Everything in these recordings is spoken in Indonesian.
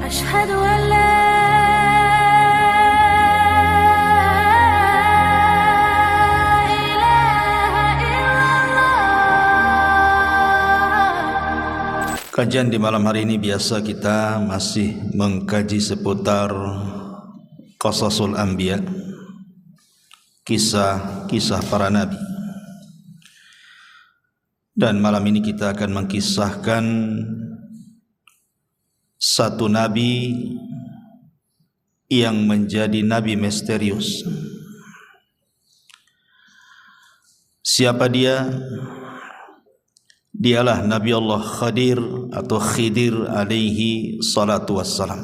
أشهد أن لا Kajian di malam hari ini biasa kita masih mengkaji seputar Qasasul Anbiya, kisah-kisah para nabi. Dan malam ini kita akan mengkisahkan satu nabi yang menjadi nabi misterius. Siapa dia? Dialah Nabi Allah Khadir atau Khidir alaihi salatu wassalam.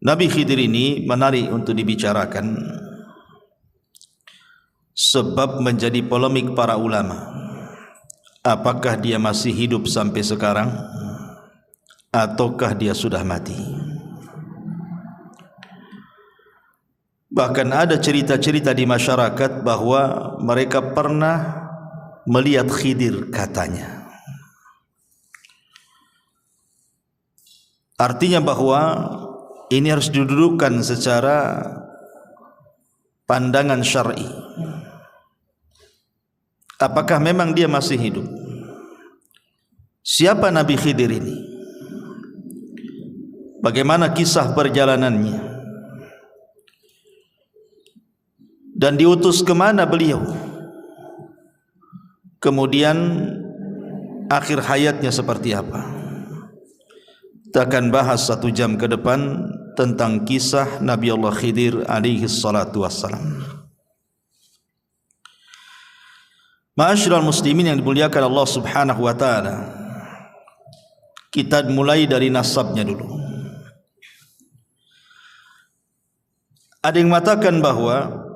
Nabi Khidir ini menarik untuk dibicarakan sebab menjadi polemik para ulama. Apakah dia masih hidup sampai sekarang ataukah dia sudah mati? Bahkan ada cerita-cerita di masyarakat bahwa mereka pernah melihat Khidir katanya. Artinya bahwa ini harus didudukkan secara pandangan syar'i. Apakah memang dia masih hidup? Siapa Nabi Khidir ini? Bagaimana kisah perjalanannya? Dan diutus ke mana beliau? Kemudian akhir hayatnya seperti apa? Kita akan bahas 1 jam ke depan tentang kisah Nabi Allah Khidir alaihi salatu wassalam. Ma'asyiral muslimin yang dimuliakan Allah Subhanahu wa taala. Kita mulai dari nasabnya dulu. Ada yang mengatakan bahwa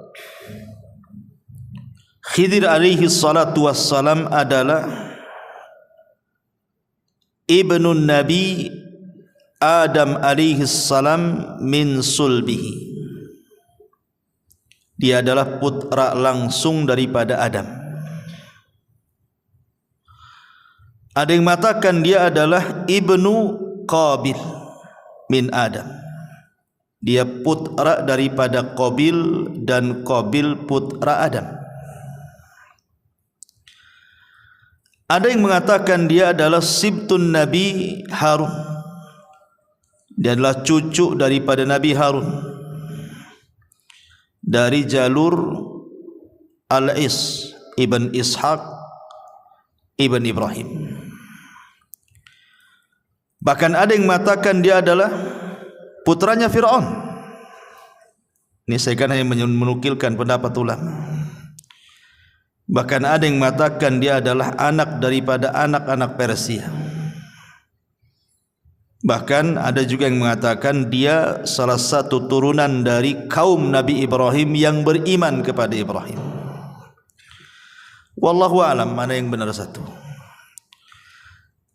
Khidir alaihi salatu wassalam adalah ibnu Nabi Adam alaihi salam min sulbihi. Dia adalah putra langsung daripada Adam. Ada yang mengatakan dia adalah ibnu Qabil min Adam. Dia putra daripada Qabil dan Qabil putra Adam. Ada yang mengatakan dia adalah sibtun Nabi Harun. Dia adalah cucu daripada Nabi Harun dari jalur Al-Is ibn Ishaq ibn Ibrahim. Bahkan ada yang mengatakan dia adalah putranya Fir'aun. Ini saya kan hanya menukilkan pendapat ulama. Bahkan ada yang mengatakan dia adalah anak daripada anak-anak Persia. Bahkan ada juga yang mengatakan dia salah satu turunan dari kaum Nabi Ibrahim yang beriman kepada Ibrahim. Wallahu a'lam mana yang benar satu.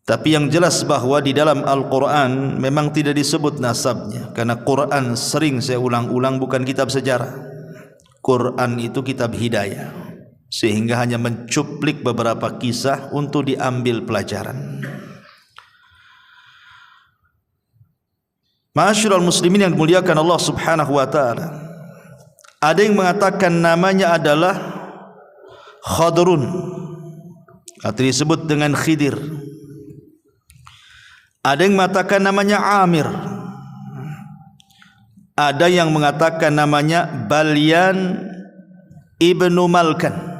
Tapi yang jelas bahwa di dalam Al-Quran memang tidak disebut nasabnya. Karena Quran sering saya ulang-ulang bukan kitab sejarah. Quran itu kitab hidayah. Sehingga hanya mencuplik beberapa kisah untuk diambil pelajaran. Ma'asyiral muslimin yang dimuliakan Allah Subhanahu wa taala. Ada yang mengatakan namanya adalah Khadrun atau disebut dengan Khidir. Ada yang mengatakan namanya Amir. Ada yang mengatakan namanya Balyan ibnu Malkan.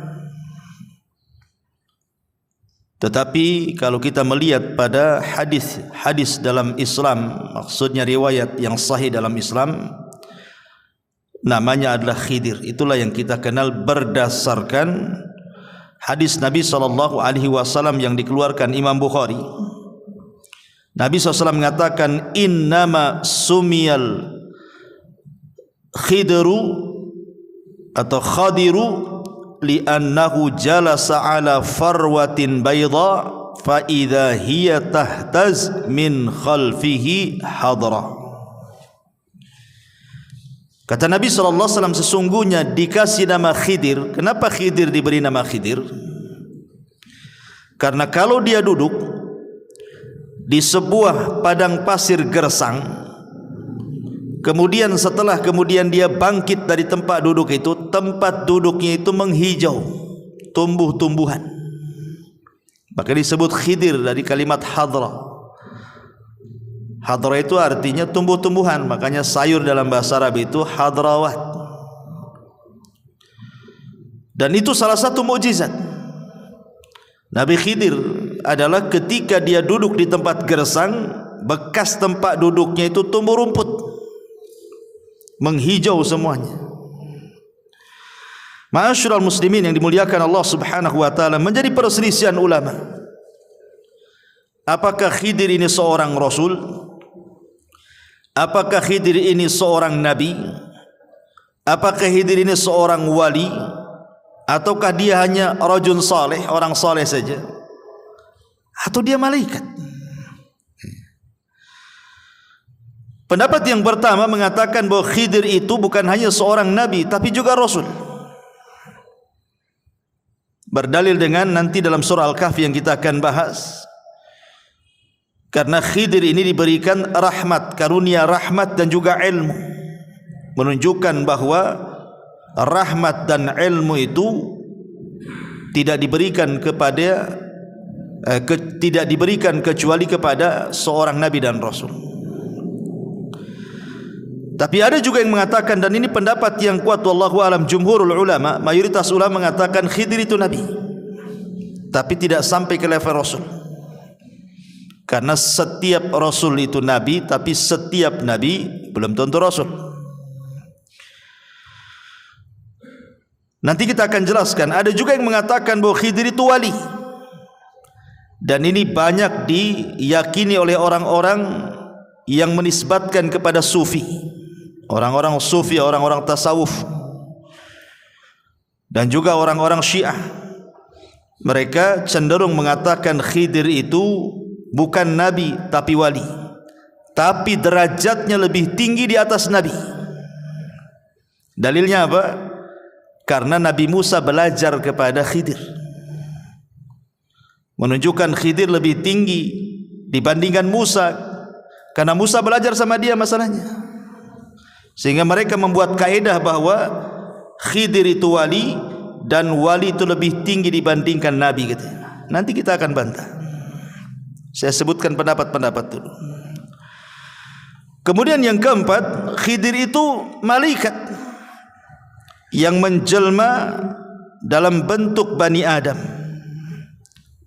Tetapi kalau kita melihat pada hadis dalam Islam, maksudnya riwayat yang sahih dalam Islam, namanya adalah Khidir. Itulah yang kita kenal berdasarkan hadis Nabi SAW yang dikeluarkan Imam Bukhari. Nabi SAW mengatakan, innama sumiyal khidru atau khadiru li'annahu jalasa ala farwatin bayda fa idza hiya tahtaz min khalfihi hadra. Kata Nabi SAW, sesungguhnya dikasih nama Khidir. Kenapa Khidir diberi nama Khidir? Karena kalau dia duduk di sebuah padang pasir gersang, kemudian dia bangkit dari tempat duduk itu, tempat duduknya itu menghijau, tumbuh-tumbuhan. Maka disebut khidir dari kalimat hadra. Hadra itu artinya tumbuh-tumbuhan, makanya sayur dalam bahasa Arab itu hadrawat. Dan itu salah satu mukjizat Nabi Khidir adalah ketika dia duduk di tempat gersang, bekas tempat duduknya itu tumbuh rumput, menghijau semuanya. Ma'asyiral muslimin yang dimuliakan Allah Subhanahu wa taala, menjadi perselisihan ulama. Apakah Khidir ini seorang rasul? Apakah Khidir ini seorang nabi? Apakah Khidir ini seorang wali? Ataukah dia hanya rajul saleh, orang saleh saja? Atau dia malaikat? Pendapat yang pertama mengatakan bahwa Khidir itu bukan hanya seorang nabi, tapi juga rasul. Berdalil dengan nanti dalam surah Al-Kahfi yang kita akan bahas. Karena Khidir ini diberikan rahmat, karunia rahmat dan juga ilmu, menunjukkan bahwa rahmat dan ilmu itu tidak diberikan kecuali kepada seorang nabi dan rasul. Tapi ada juga yang mengatakan, dan ini pendapat yang kuat wallahu alam, jumhurul ulama, mayoritas ulama mengatakan Khidir itu nabi, tapi tidak sampai ke level rasul. Karena setiap rasul itu nabi, tapi setiap nabi belum tentu rasul. Nanti kita akan jelaskan. Ada juga yang mengatakan bahwa Khidir itu wali, dan ini banyak diyakini oleh orang-orang yang menisbatkan kepada sufi, orang-orang sufi, orang-orang tasawuf, dan juga orang-orang Syiah. Mereka cenderung mengatakan Khidir itu bukan nabi tapi wali, tapi derajatnya lebih tinggi di atas nabi. Dalilnya apa? Karena Nabi Musa belajar kepada Khidir, menunjukkan Khidir lebih tinggi dibandingkan Musa, karena Musa belajar sama dia masalahnya. Sehingga mereka membuat kaedah bahwa Khidir itu wali, dan wali itu lebih tinggi dibandingkan nabi gitu. Nanti kita akan bantah. Saya sebutkan pendapat-pendapat dulu. Kemudian yang keempat, Khidir itu malaikat yang menjelma dalam bentuk Bani Adam.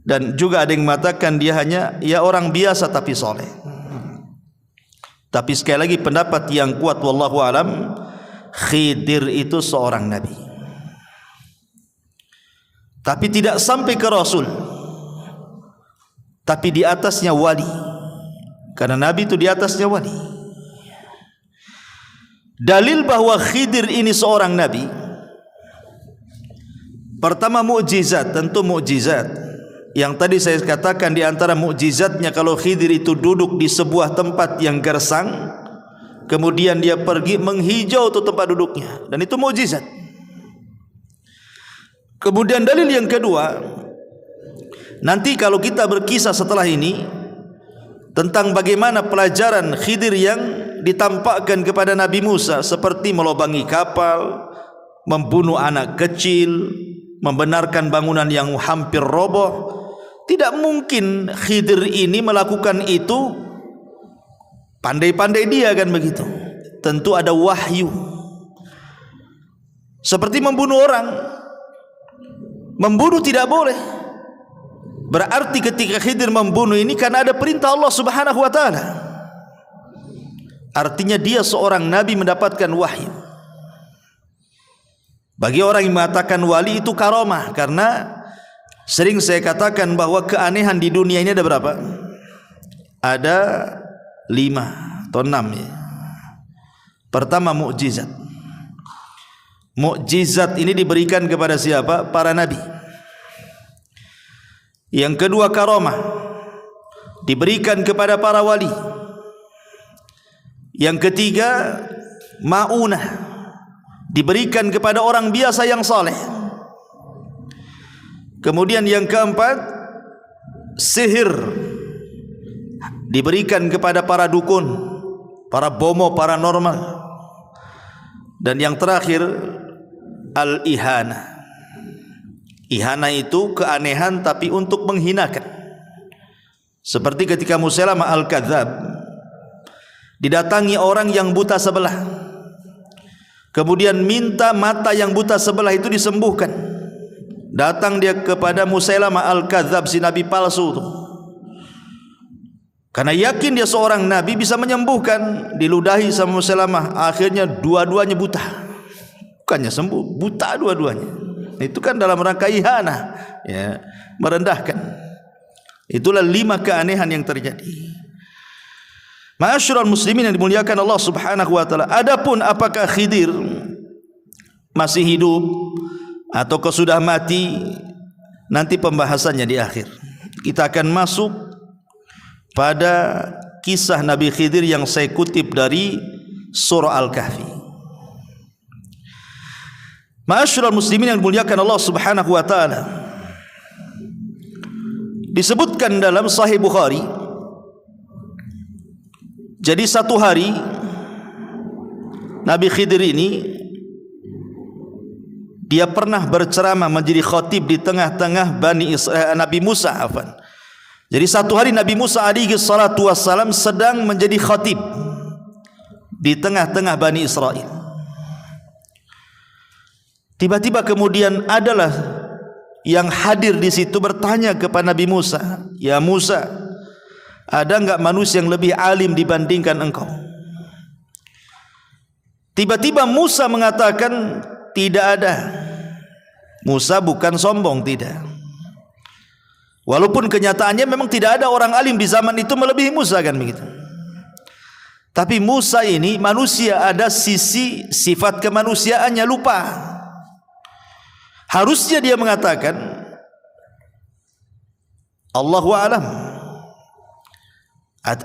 Dan juga ada yang mengatakan dia hanya orang biasa tapi soleh. Tapi sekali lagi pendapat yang kuat wallahu alam, Khidir itu seorang nabi, tapi tidak sampai ke rasul, tapi di atasnya wali. Karena nabi itu di atasnya wali. Dalil bahwa Khidir ini seorang nabi, pertama mukjizat, tentu mukjizat. Yang tadi saya katakan di antara mukjizatnya, kalau Khidir itu duduk di sebuah tempat yang gersang, kemudian dia pergi menghijau tuh tempat duduknya, dan itu mukjizat. Kemudian dalil yang kedua, nanti kalau kita berkisah setelah ini tentang bagaimana pelajaran Khidir yang ditampakkan kepada Nabi Musa, seperti melobangi kapal, membunuh anak kecil, membenarkan bangunan yang hampir roboh. Tidak mungkin Khidir ini melakukan itu pandai-pandai dia, kan begitu. Tentu ada wahyu. Seperti membunuh orang, membunuh tidak boleh. Berarti ketika Khidir membunuh ini karena ada perintah Allah Subhanahu wa taala. Artinya dia seorang nabi mendapatkan wahyu. Bagi orang yang mengatakan wali itu karomah, karena sering saya katakan bahwa keanehan di dunia ini ada berapa? Ada 5 atau 6 ya. Pertama mukjizat. Mukjizat ini diberikan kepada siapa? Para nabi. Yang kedua karomah, diberikan kepada para wali. Yang ketiga maunah, diberikan kepada orang biasa yang saleh. Kemudian yang keempat sihir diberikan kepada para dukun, para bomo paranormal. Dan yang terakhir al-ihana. Ihana itu keanehan tapi untuk menghinakan. Seperti ketika Musailamah al-Kadzab didatangi orang yang buta sebelah, kemudian minta mata yang buta sebelah itu disembuhkan. Datang dia kepada Musailamah al-Kadzab, si nabi palsu itu, karena yakin dia seorang nabi bisa menyembuhkan. Diludahi sama Musailamah, akhirnya dua-duanya buta. Bukannya sembuh, buta dua-duanya. Itu kan dalam rangka ihana, ya, merendahkan. Itulah 5 keanehan yang terjadi. Ma'asyiral muslimin yang dimuliakan Allah Subhanahu wa taala. Adapun apakah Khidir masih hidup atau sudah mati, nanti pembahasannya di akhir. Kita akan masuk pada kisah Nabi Khidir yang saya kutip dari surah Al-Kahfi. Ma'asyiral muslimin yang dimuliakan Allah Subhanahu wa taala, disebutkan dalam Sahih Bukhari, jadi satu hari Nabi Khidir ini dia pernah berceramah menjadi khatib di tengah-tengah Nabi Musa. Jadi satu hari Nabi Musa alaihi salatu wassalam sedang menjadi khatib di tengah-tengah Bani Israel. Tiba-tiba kemudian adalah yang hadir di situ bertanya kepada Nabi Musa, "Ya Musa, ada enggak manusia yang lebih alim dibandingkan engkau?" Tiba-tiba Musa mengatakan, "Tidak ada." Musa bukan sombong, tidak. Walaupun kenyataannya memang tidak ada orang alim di zaman itu melebihi Musa, kan begitu. Tapi Musa ini manusia, ada sisi sifat kemanusiaannya lupa. Harusnya dia mengatakan Allahu a'lam,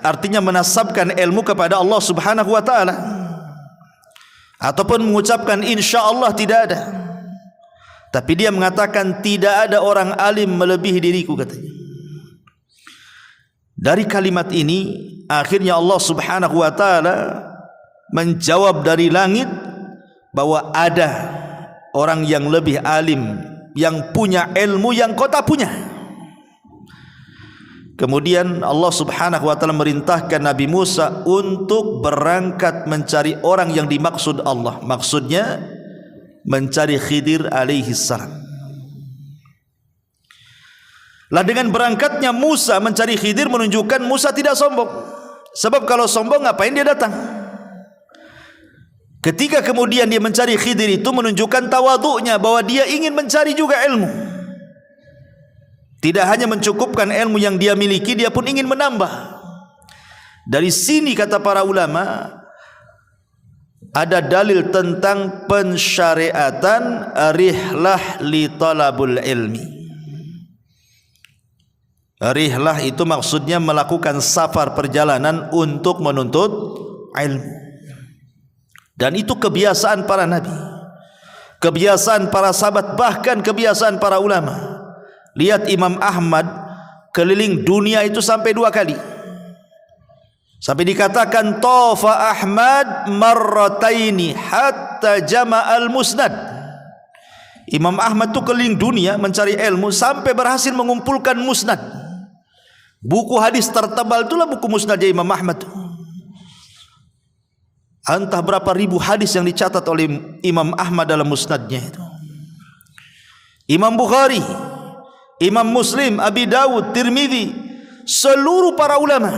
artinya menasabkan ilmu kepada Allah Subhanahu wa taala, ataupun mengucapkan insyaallah tidak ada. Tapi dia mengatakan tidak ada orang alim melebihi diriku, katanya. Dari kalimat ini akhirnya Allah Subhanahu wa taala menjawab dari langit bahwa ada orang yang lebih alim, yang punya ilmu yang kau tak punya. Kemudian Allah Subhanahu wa taala merintahkan Nabi Musa untuk berangkat mencari orang yang dimaksud Allah. Maksudnya mencari Khidir alaihi salam. Lah dengan berangkatnya Musa mencari Khidir menunjukkan Musa tidak sombong. Sebab kalau sombong ngapain dia datang? Ketika kemudian dia mencari Khidir itu menunjukkan tawadhu'nya, bahwa dia ingin mencari juga ilmu. Tidak hanya mencukupkan ilmu yang dia miliki, dia pun ingin menambah. Dari sini kata para ulama, ada dalil tentang pensyariatan rihlah li talabul ilmi. Rihlah itu maksudnya melakukan safar, perjalanan untuk menuntut ilmu. Dan itu kebiasaan para nabi, kebiasaan para sahabat, bahkan kebiasaan para ulama. Lihat Imam Ahmad keliling dunia itu sampai 2 kali. Sampai dikatakan Tafa Ahmad marrataini hatta jama'al musnad. Imam Ahmad itu keliling dunia mencari ilmu sampai berhasil mengumpulkan musnad. Buku hadis tertebal itulah buku musnadnya Imam Ahmad. Entah berapa ribu hadis yang dicatat oleh Imam Ahmad dalam musnadnya itu. Imam Bukhari, Imam Muslim, Abi Dawud, Tirmidzi, seluruh para ulama,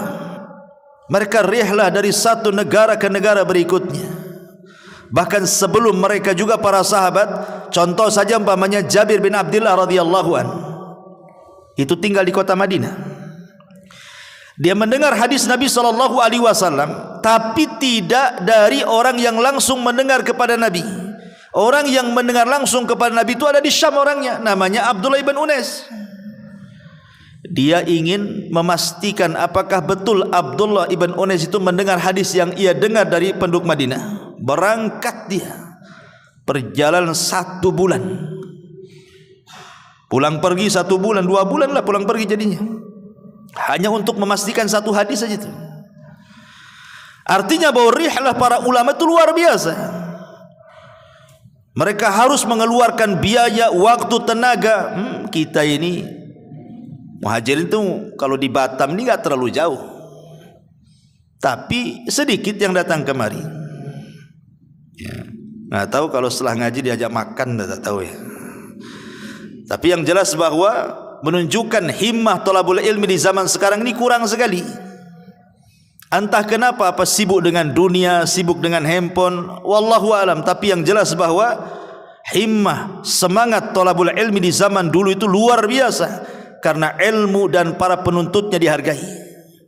mereka rihlah dari satu negara ke negara berikutnya. Bahkan sebelum mereka juga para sahabat. Contoh saja umpamanya Jabir bin Abdullah radhiyallahu anhu, itu tinggal di kota Madinah. Dia mendengar hadis Nabi SAW, tapi tidak dari orang yang langsung mendengar kepada Nabi. Orang yang mendengar langsung kepada Nabi itu ada di Syam orangnya, namanya Abdullah ibn Unais. Dia ingin memastikan apakah betul Abdullah ibn Unais itu mendengar hadis yang ia dengar dari penduduk Madinah. Berangkat dia, perjalanan 1 bulan, pulang pergi 1 bulan, 2 bulan lah pulang pergi jadinya. hanya untuk memastikan satu hadis saja itu. Artinya bahwa rihlah para ulama itu luar biasa. Mereka harus mengeluarkan biaya, waktu, tenaga. Kita ini muhajirin itu kalau di Batam ini gak terlalu jauh, tapi sedikit yang datang kemari. Ya, nggak tahu kalau setelah ngaji diajak makan, tak tahu ya. Tapi yang jelas bahwa menunjukkan himmah thalabul ilmi di zaman sekarang ini kurang sekali. Entah kenapa, apa sibuk dengan dunia, sibuk dengan handphone, wallahu alam. Tapi yang jelas bahwa himmah, semangat thalabul ilmi di zaman dulu itu luar biasa, karena ilmu dan para penuntutnya dihargai.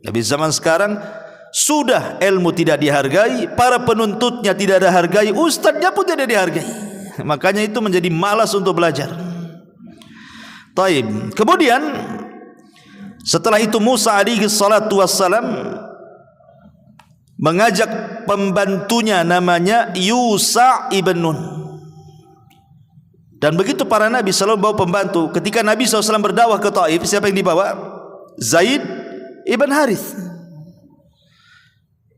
Tapi zaman sekarang sudah ilmu tidak dihargai, para penuntutnya tidak dihargai, ustadznya pun tidak dihargai. Makanya itu menjadi malas untuk belajar. Taib. Kemudian setelah itu Musa alaihi salatu wassalam mengajak pembantunya namanya Yusha ibn Nun. Dan begitu para nabi selalu bawa pembantu. Ketika Nabi SAW berdakwah ke Taif, siapa yang dibawa? Zaid ibn Harith,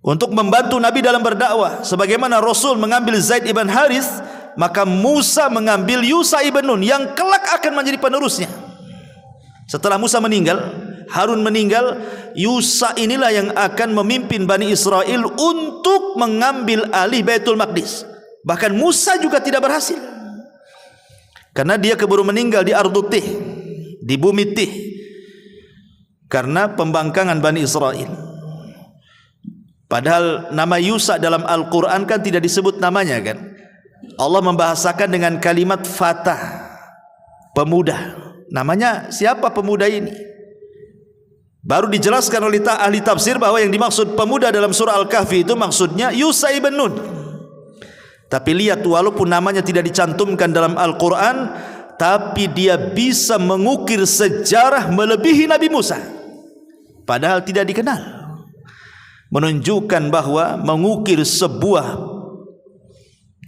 untuk membantu Nabi dalam berdakwah. Sebagaimana Rasul mengambil Zaid ibn Harith, maka Musa mengambil Yusha ibn Nun yang kelak akan menjadi penerusnya. Setelah Musa meninggal, Harun meninggal, Yusha inilah yang akan memimpin Bani Israel untuk mengambil alih Baitul Maqdis. Bahkan Musa juga tidak berhasil, karena dia keburu meninggal di Ardut Tih, di bumi Tih, karena pembangkangan Bani Israel. Padahal nama Yusha dalam Al-Quran kan tidak disebut namanya kan. Allah membahasakan dengan kalimat fatah, pemuda. Namanya siapa pemuda ini? Baru dijelaskan oleh ahli tafsir bahwa yang dimaksud pemuda dalam surah Al-Kahfi itu maksudnya Yusha ibn Nun. Tapi lihat, walaupun namanya tidak dicantumkan dalam Al-Quran, tapi dia bisa mengukir sejarah melebihi Nabi Musa, padahal tidak dikenal. Menunjukkan bahwa mengukir sebuah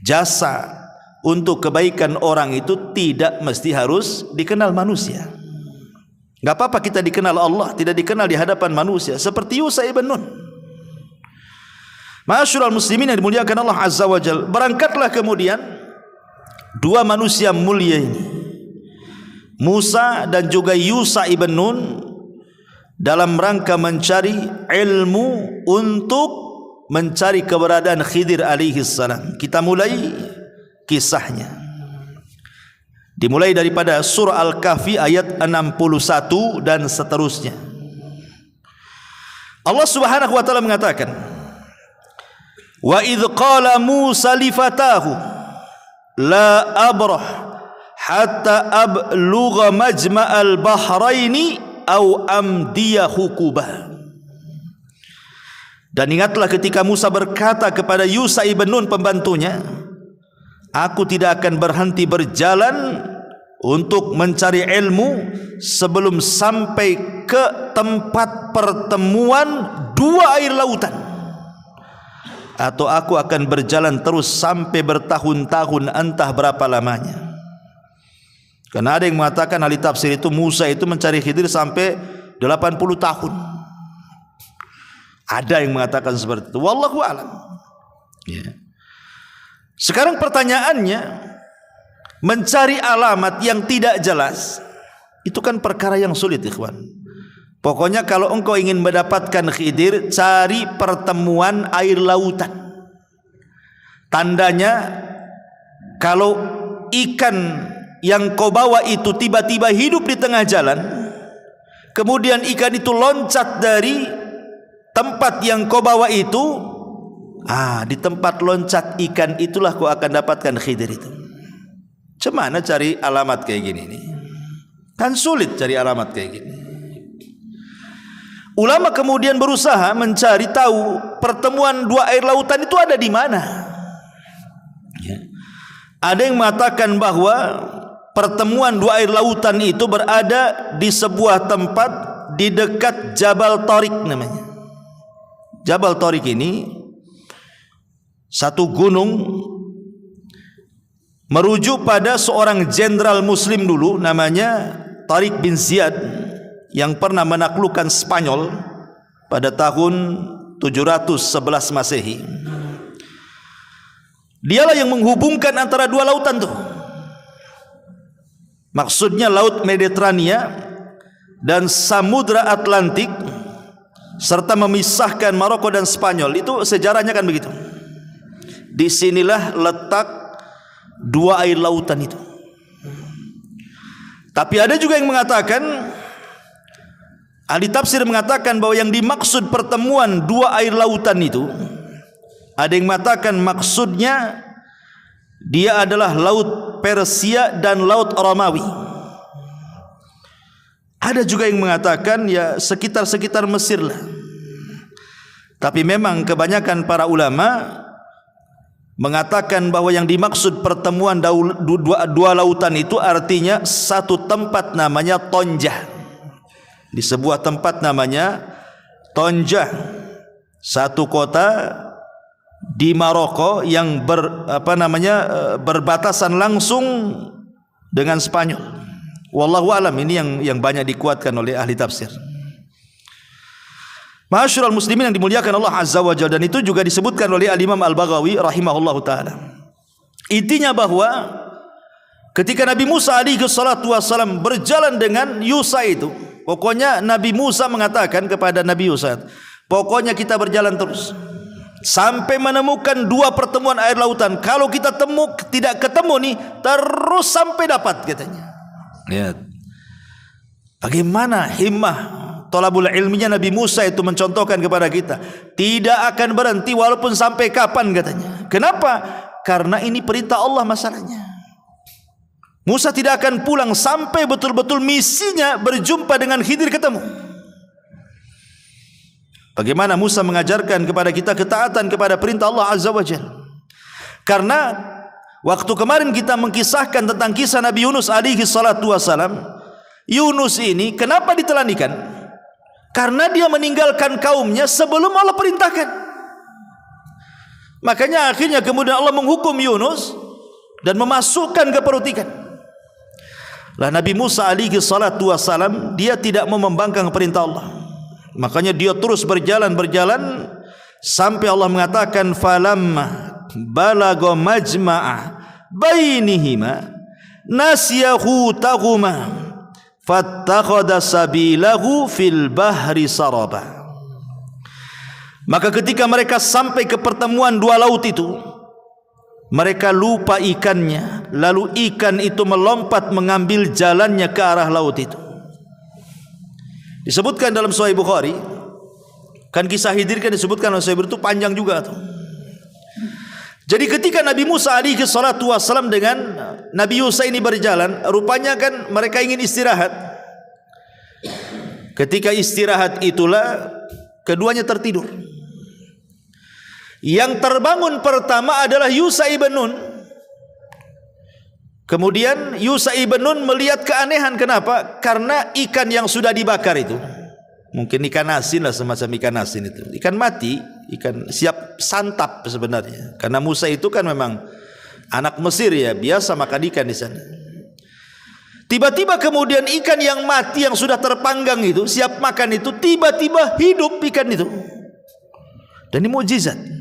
jasa untuk kebaikan orang itu tidak mesti harus dikenal manusia. Gak apa-apa kita dikenal Allah, tidak dikenal di hadapan manusia, seperti Yusha ibn Nun. Ma'asyiral muslimin yang dimuliakan Allah Azza wa Jalla, berangkatlah kemudian dua manusia mulia ini, Musa dan juga Yusha ibn Nun, dalam rangka mencari ilmu untuk mencari keberadaan Khidir alaihi salam. Kita mulai kisahnya. Dimulai daripada surah Al-Kahfi ayat 61 dan seterusnya. Allah Subhanahu wa taala mengatakan, "Wa idz qala Musa li fatahu la abrah hatta ablugha majma'al bahraini aw amdiya hukubah." Dan ingatlah ketika Musa berkata kepada Yusha ibn Nun pembantunya, "Aku tidak akan berhenti berjalan untuk mencari ilmu sebelum sampai ke tempat pertemuan dua air lautan, atau aku akan berjalan terus sampai bertahun-tahun, entah berapa lamanya." Karena ada yang mengatakan ahli tafsir itu Musa itu mencari Khidir sampai 80 tahun. Ada yang mengatakan seperti itu, wallahu a'lam. Ya. Sekarang pertanyaannya, mencari alamat yang tidak jelas itu kan perkara yang sulit, ikhwan. Pokoknya kalau engkau ingin mendapatkan Khidir, cari pertemuan air lautan. Tandanya kalau ikan yang kau bawa itu tiba-tiba hidup di tengah jalan, kemudian ikan itu loncat dari tempat yang kau bawa itu, di tempat loncat ikan itulah kau akan dapatkan Khidir itu. Cemana cari alamat kayak gini nih? Kan sulit cari alamat kayak gini. Ulama kemudian berusaha mencari tahu pertemuan dua air lautan itu ada di mana. Ya. Ada yang mengatakan bahwa pertemuan dua air lautan itu berada di sebuah tempat di dekat Jabal Tariq namanya. Jabal Tariq ini satu gunung merujuk pada seorang jenderal muslim dulu namanya Tariq bin Ziyad yang pernah menaklukkan Spanyol pada tahun 711 Masehi. Dialah yang menghubungkan antara dua lautan tuh. Maksudnya Laut Mediterania dan Samudra Atlantik, serta memisahkan Maroko dan Spanyol. Itu sejarahnya kan begitu. Disinilah letak dua air lautan itu. Tapi ada juga yang mengatakan, ahli tafsir mengatakan bahwa yang dimaksud pertemuan dua air lautan itu, ada yang mengatakan maksudnya dia adalah Laut Persia dan Laut Romawi. Ada juga yang mengatakan ya sekitar-sekitar Mesir lah. Tapi memang kebanyakan para ulama mengatakan bahwa yang dimaksud pertemuan dua lautan itu artinya satu tempat namanya Tonjah. Di sebuah tempat namanya Tonjah, satu kota di Maroko yang berbatasan langsung dengan Spanyol. Wallahu alam, ini yang banyak dikuatkan oleh ahli tafsir. Ma'asyiral muslimin yang dimuliakan Allah Azza wa Jalla, dan itu juga disebutkan oleh Al-Imam Al-Baghawi rahimahullahu taala. Intinya bahwa ketika Nabi Musa alaihi salatu wasallam berjalan dengan Yusa itu, pokoknya Nabi Musa mengatakan kepada Nabi Yusa, pokoknya kita berjalan terus sampai menemukan dua pertemuan air lautan. Kalau kita tidak ketemu nih, terus sampai dapat, katanya. Lihat bagaimana himmah thalabul ilminya Nabi Musa itu mencontohkan kepada kita, tidak akan berhenti walaupun sampai kapan, katanya. Kenapa? Karena ini perintah Allah masalahnya. Musa tidak akan pulang sampai betul-betul misinya berjumpa dengan Khidir ketemu. Bagaimana Musa mengajarkan kepada kita ketaatan kepada perintah Allah Azza wa Jalla. Karena waktu kemarin kita mengkisahkan tentang kisah Nabi Yunus alaihi salatu wasalam, Yunus ini kenapa ditelanikan? Karena dia meninggalkan kaumnya sebelum Allah perintahkan. Makanya akhirnya kemudian Allah menghukum Yunus dan memasukkan ke perut ikan. Lah Nabi Musa alaihi salatu wasalam, dia tidak mau membangkang perintah Allah. Makanya dia terus berjalan sampai Allah mengatakan falamma balagha majma'a bainihima nasiyahu tahuma fattakhadha sabilahu fil bahri saraba. Maka ketika mereka sampai ke pertemuan dua laut itu, mereka lupa ikannya, lalu ikan itu melompat mengambil jalannya ke arah laut itu. Disebutkan dalam Sahih Bukhari, kan kisah Khidir kan disebutkan oleh Sahih Bukhari itu panjang juga tuh. Jadi ketika Nabi Musa alaihi salatu wasallam dengan Nabi Yusa ini berjalan, rupanya kan mereka ingin istirahat. Ketika istirahat itulah keduanya tertidur. Yang terbangun pertama adalah Yusa ibn Nun. Kemudian Yusa ibn Nun melihat keanehan. Kenapa? Karena ikan yang sudah dibakar itu, mungkin ikan asin lah, semacam ikan asin itu, ikan mati, ikan siap santap sebenarnya. Karena Musa itu kan memang anak Mesir ya, biasa makan ikan di sana. Tiba-tiba kemudian ikan yang mati yang sudah terpanggang itu, siap makan itu, tiba-tiba hidup ikan itu. Dan ini mukjizat.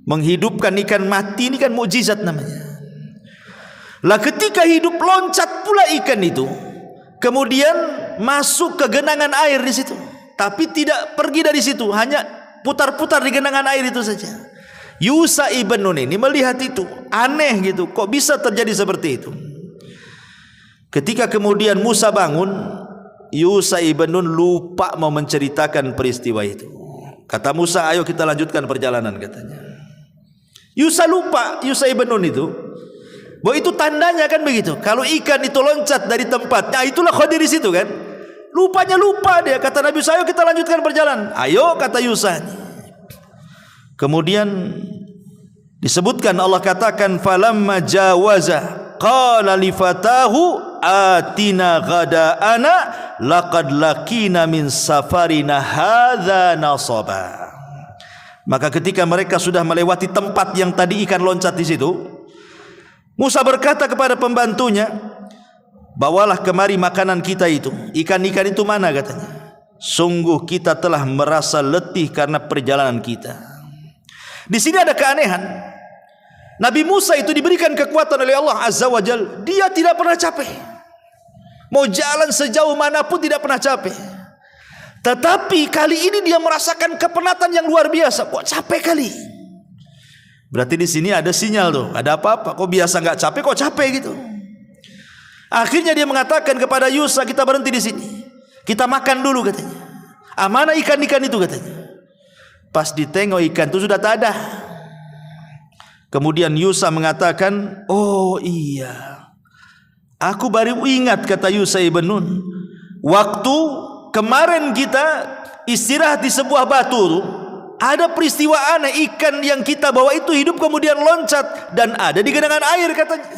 Menghidupkan ikan mati ini kan mukjizat namanya. Lah ketika hidup, loncat pula ikan itu, kemudian masuk ke genangan air di situ, tapi tidak pergi dari situ, hanya putar-putar di genangan air itu saja. Yusa ibn Nun ini melihat itu, aneh gitu, kok bisa terjadi seperti itu. Ketika kemudian Musa bangun, Yusa ibn Nun lupa mau menceritakan peristiwa itu. Kata Musa, ayo kita lanjutkan perjalanan, katanya. Yusa lupa, Yusa ibn Nun itu, bahwa itu tandanya kan begitu. Kalau ikan itu loncat dari tempatnya, itulah Khidir di situ kan. Lupanya lupa dia. Kata Nabi Musa, ayo kita lanjutkan perjalanan. Ayo, kata Yusa. Kemudian disebutkan Allah katakan falamma jawaza qala li fatahu atina ghada'ana laqad laqina min safarina hadza nasaba. Maka ketika mereka sudah melewati tempat yang tadi ikan loncat di situ, Musa berkata kepada pembantunya, bawalah kemari makanan kita itu. Ikan-ikan itu mana katanya? Sungguh kita telah merasa letih karena perjalanan kita. Di sini ada keanehan. Nabi Musa itu diberikan kekuatan oleh Allah Azza wa Jal. Dia tidak pernah capek. Mau jalan sejauh manapun tidak pernah capek. Tetapi kali ini dia merasakan kepenatan yang luar biasa. Kok capek kali? Berarti di sini ada sinyal tuh. Ada apa-apa? Kok biasa nggak capek? Kok capek gitu? Akhirnya dia mengatakan kepada Yusa, kita berhenti di sini. Kita makan dulu katanya. Mana ikan-ikan itu katanya. Pas ditengok ikan itu sudah tak ada. Kemudian Yusa mengatakan, oh iya, aku baru ingat, kata Yusa ibn Nun, waktu kemarin kita istirahat di sebuah batu, ada peristiwa aneh, ikan yang kita bawa itu hidup kemudian loncat dan ada di genangan air katanya.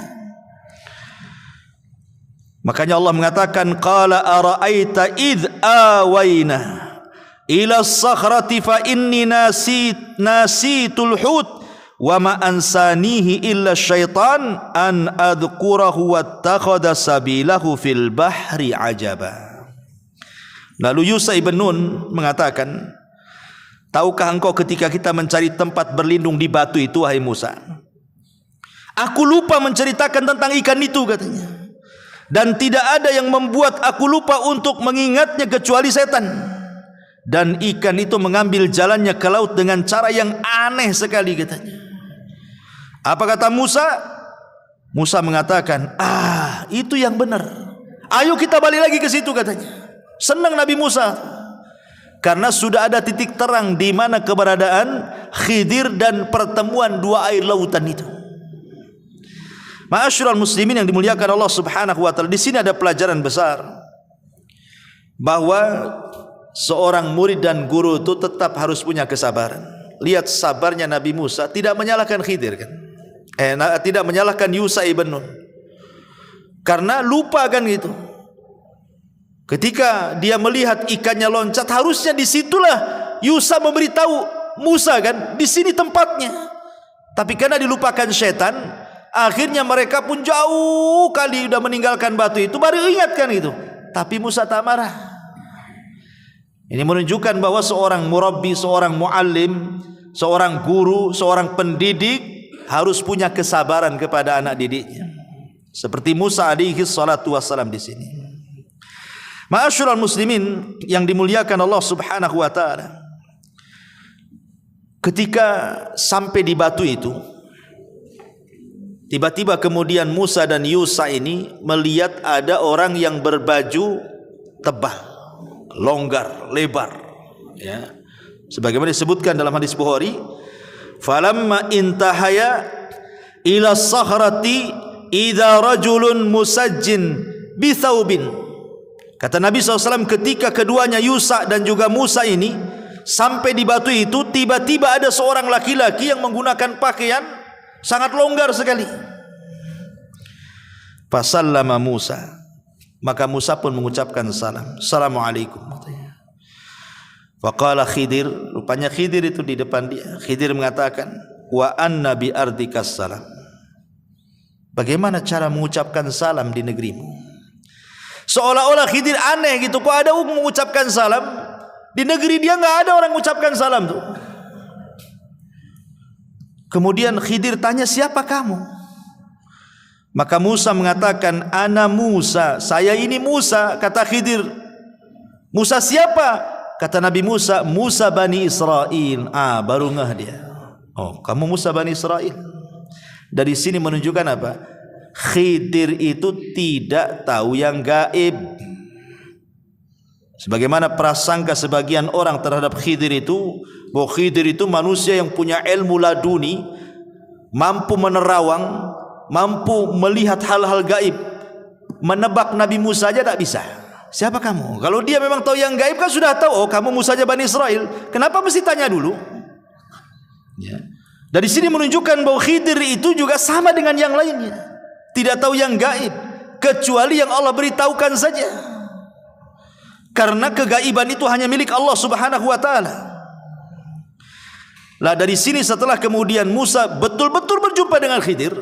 Makanya Allah mengatakan, qala ara'aita idh awayna ila as-sakhrati fa inni nasitul hut wa ma ansanihi illa syaitan an adhkurahu wattakhadha sabilahu fil bahri ajaba. Lalu Yusa ibn Nun mengatakan, tahukah engkau ketika kita mencari tempat berlindung di batu itu, wahai Musa, aku lupa menceritakan tentang ikan itu katanya. Dan tidak ada yang membuat aku lupa untuk mengingatnya kecuali setan. Dan ikan itu mengambil jalannya ke laut dengan cara yang aneh sekali katanya. Apa kata Musa? Musa mengatakan, itu yang benar. Ayo kita balik lagi ke situ katanya. Senang Nabi Musa karena sudah ada titik terang di mana keberadaan Khidir dan pertemuan dua air lautan itu. Ma'asyiral muslimin yang dimuliakan Allah Subhanahu wa taala, di sini ada pelajaran besar bahwa seorang murid dan guru itu tetap harus punya kesabaran. Lihat sabarnya Nabi Musa, tidak menyalahkan Khidir kan? Tidak menyalahkan Yusa ibn Nun. Karena lupa kan gitu. Ketika dia melihat ikannya loncat, harusnya disitulah Yusa memberitahu Musa kan, di sini tempatnya. Tapi karena dilupakan setan, akhirnya mereka pun jauh kali sudah meninggalkan batu itu, baru ingatkan itu. Tapi Musa tak marah. Ini menunjukkan bahwa seorang murabbi, seorang muallim, seorang guru, seorang pendidik harus punya kesabaran kepada anak didiknya. Seperti Musa alaihi salatu wassalam di sini. Ma'asyiral muslimin yang dimuliakan Allah Subhanahu wa taala. Ketika sampai di batu itu, tiba-tiba kemudian Musa dan Yusa ini melihat ada orang yang berbaju tebal, longgar, lebar, ya. Sebagaimana disebutkan dalam hadis Bukhari, falamma intahaya ila sakhrati idza rajulun musajjin bi thawbin. Kata Nabi SAW, ketika keduanya Yusa dan juga Musa ini sampai di batu itu, tiba-tiba ada seorang laki-laki yang menggunakan pakaian sangat longgar sekali. Fasallama Musa, maka Musa pun mengucapkan salam, assalamualaikum. Faqala Khidir, rupanya Khidir itu di depan dia. Khidir mengatakan, wa anna bi ardikas salam. Bagaimana cara mengucapkan salam di negerimu? Seolah-olah Khidir aneh gitu, kok ada mengucapkan salam di negeri dia, nggak ada orang mengucapkan salam tuh. Kemudian Khidir tanya, siapa kamu? Maka Musa mengatakan, ana Musa, saya ini Musa. Kata Khidir, Musa siapa? Kata Nabi Musa, Musa Bani Israel. Baru ngeh dia. Oh, kamu Musa Bani Israel. Dari sini menunjukkan apa? Khidir itu tidak tahu yang gaib. Sebagaimana prasangka sebagian orang terhadap Khidir itu, bahwa Khidir itu manusia yang punya ilmu laduni, mampu menerawang, mampu melihat hal-hal gaib. Menebak Nabi Musa aja tak bisa. Siapa kamu? Kalau dia memang tahu yang gaib kan sudah tahu, oh kamu Musa aja Bani Israel. Kenapa mesti tanya dulu? Ya. Dari sini menunjukkan bahwa Khidir itu juga sama dengan yang lainnya, tidak tahu yang gaib kecuali yang Allah beritahukan saja. Karena kegaiban itu hanya milik Allah Subhanahu wa taala. Lah dari sini setelah kemudian Musa betul-betul berjumpa dengan Khidir,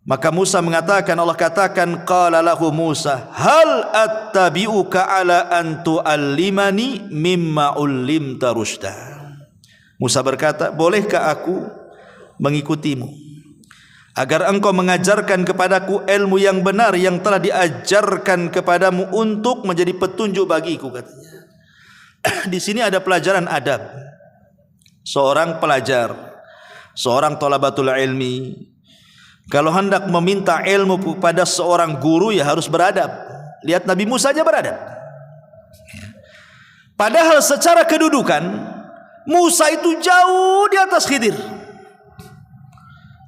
Maka Musa mengatakan, Allah katakan, qala lahu Musa, hal attabi'uka ala an tu'allimani mimma ullimta rusyda. Musa berkata, bolehkah aku mengikutimu agar engkau mengajarkan kepadaku ilmu yang benar yang telah diajarkan kepadamu untuk menjadi petunjuk bagiku, katanya. Di sini ada pelajaran adab. Seorang pelajar, seorang thalabatul ilmi, kalau hendak meminta ilmu kepada seorang guru, ya harus beradab. Lihat Nabi Musa saja beradab. Padahal secara kedudukan Musa itu jauh di atas Khidir.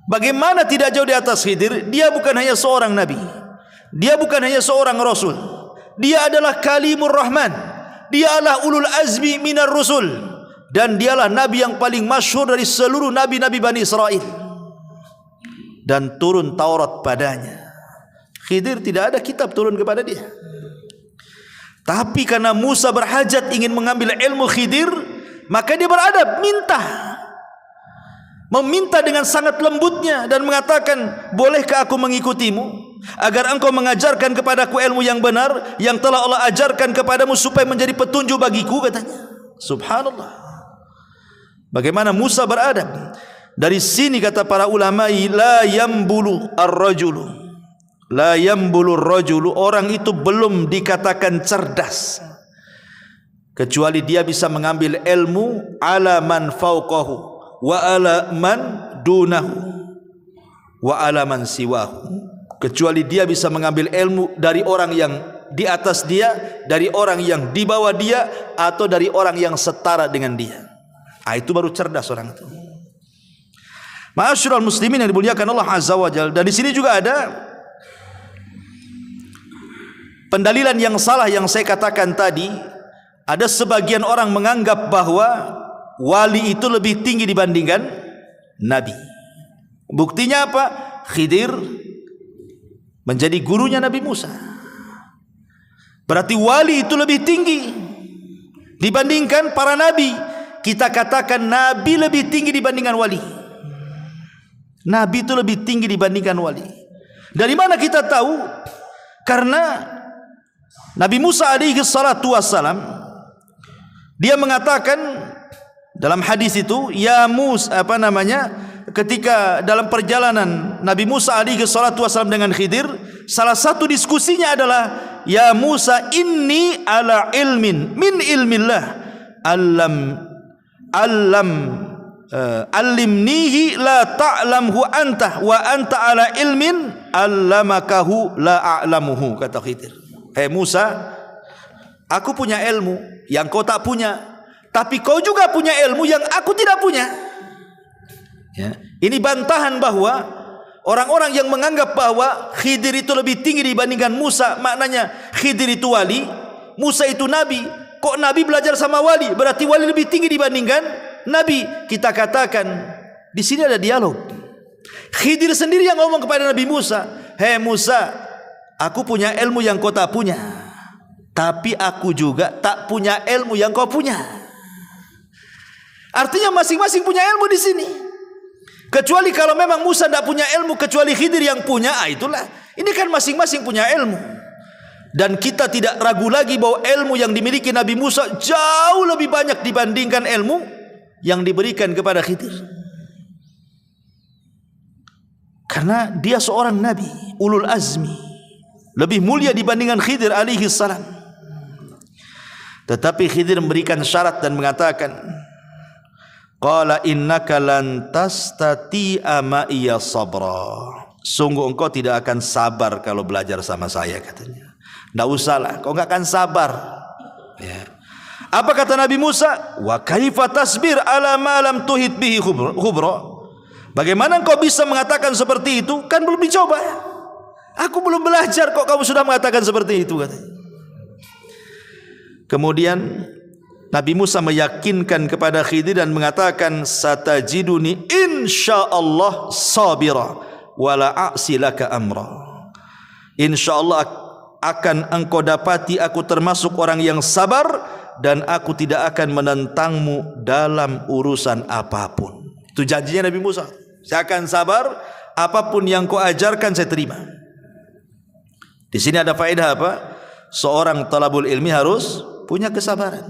Bagaimana tidak jauh di atas Khidir? Dia bukan hanya seorang nabi, dia bukan hanya seorang rasul, dia adalah kalimur rahman, dia adalah ulul azmi minar rusul, dan dialah nabi yang paling masyhur dari seluruh nabi-nabi Bani Israel. Dan turun Taurat padanya. Khidir tidak ada kitab turun kepada dia. Tapi karena Musa berhajat ingin mengambil ilmu Khidir, maka dia beradab, meminta dengan sangat lembutnya dan mengatakan, bolehkah aku mengikutimu agar engkau mengajarkan kepadaku ilmu yang benar yang telah Allah ajarkan kepadamu supaya menjadi petunjuk bagiku, katanya. Subhanallah. Bagaimana Musa beradab. Dari sini kata para ulama, la yambulu ar-rajulu, la yambulu ar-rajulu, orang itu belum dikatakan cerdas kecuali dia bisa mengambil ilmu ala man fauqahu wa ala man dunahu wa ala man siwahu, kecuali dia bisa mengambil ilmu dari orang yang di atas dia, dari orang yang di bawah dia, atau dari orang yang setara dengan dia. Itu baru cerdas orang itu. Ma'asyiral muslimin yang dimuliakan Allah Azza wa Jalla. Dan di sini juga ada pendalilan yang salah yang saya katakan tadi. Ada sebagian orang menganggap bahwa wali itu lebih tinggi dibandingkan nabi. Buktinya apa? Khidir menjadi gurunya Nabi Musa. Berarti wali itu lebih tinggi dibandingkan para nabi. Kita katakan nabi lebih tinggi dibandingkan wali. Nabi itu lebih tinggi dibandingkan wali. Dari mana kita tahu? Karena Nabi Musa alaihi salatu wassalam, dia mengatakan dalam hadis itu, ya Musa, ketika dalam perjalanan Nabi Musa alaihi salatu wassalam dengan Khidir, salah satu diskusinya adalah, ya Musa, inni ala ilmin min ilmillah allimnihi la ta'lamhu anta wa anta ala ilmin allamakahu la a'lamuhu, kata Khidir. Musa, aku punya ilmu yang kau tak punya, tapi kau juga punya ilmu yang aku tidak punya. Ya. Ini bantahan bahwa orang-orang yang menganggap bahwa Khidir itu lebih tinggi dibandingkan Musa, maknanya Khidir itu wali, Musa itu nabi. Kok nabi belajar sama wali, berarti wali lebih tinggi dibandingkan nabi. Kita katakan di sini ada dialog. Khidir sendiri yang ngomong kepada Nabi Musa, "Hei Musa, aku punya ilmu yang kau tak punya, tapi aku juga tak punya ilmu yang kau punya." Artinya masing-masing punya ilmu di sini. Kecuali kalau memang Musa tidak punya ilmu kecuali Khidir yang punya, itulah. Ini kan masing-masing punya ilmu. Dan kita tidak ragu lagi bahwa ilmu yang dimiliki Nabi Musa jauh lebih banyak dibandingkan ilmu yang diberikan kepada Khidir. Karena dia seorang nabi, ulul azmi, lebih mulia dibandingkan Khidir alaihi salam. Tetapi Khidir memberikan syarat dan mengatakan, qala innaka lan tastati'a ma'iya sabra. Sungguh engkau tidak akan sabar kalau belajar sama saya, katanya. Tidak usahlah, kau enggak akan sabar. Ya. Apa kata Nabi Musa? Wa kaifa tasbir ala ma lam tuhit bihi khubra. Bagaimana engkau bisa mengatakan seperti itu? Kan belum dicoba. Aku belum belajar kok kamu sudah mengatakan seperti itu, katanya. Kemudian Nabi Musa meyakinkan kepada Khidir dan mengatakan, satajiduni insyaallah sabira wala a'silaka amra. Insyaallah akan engkau dapati aku termasuk orang yang sabar dan aku tidak akan menentangmu dalam urusan apapun. Itu janjinya Nabi Musa. Saya akan sabar, apapun yang kau ajarkan saya terima. Di sini ada faedah apa? Seorang talabul ilmi harus punya kesabaran.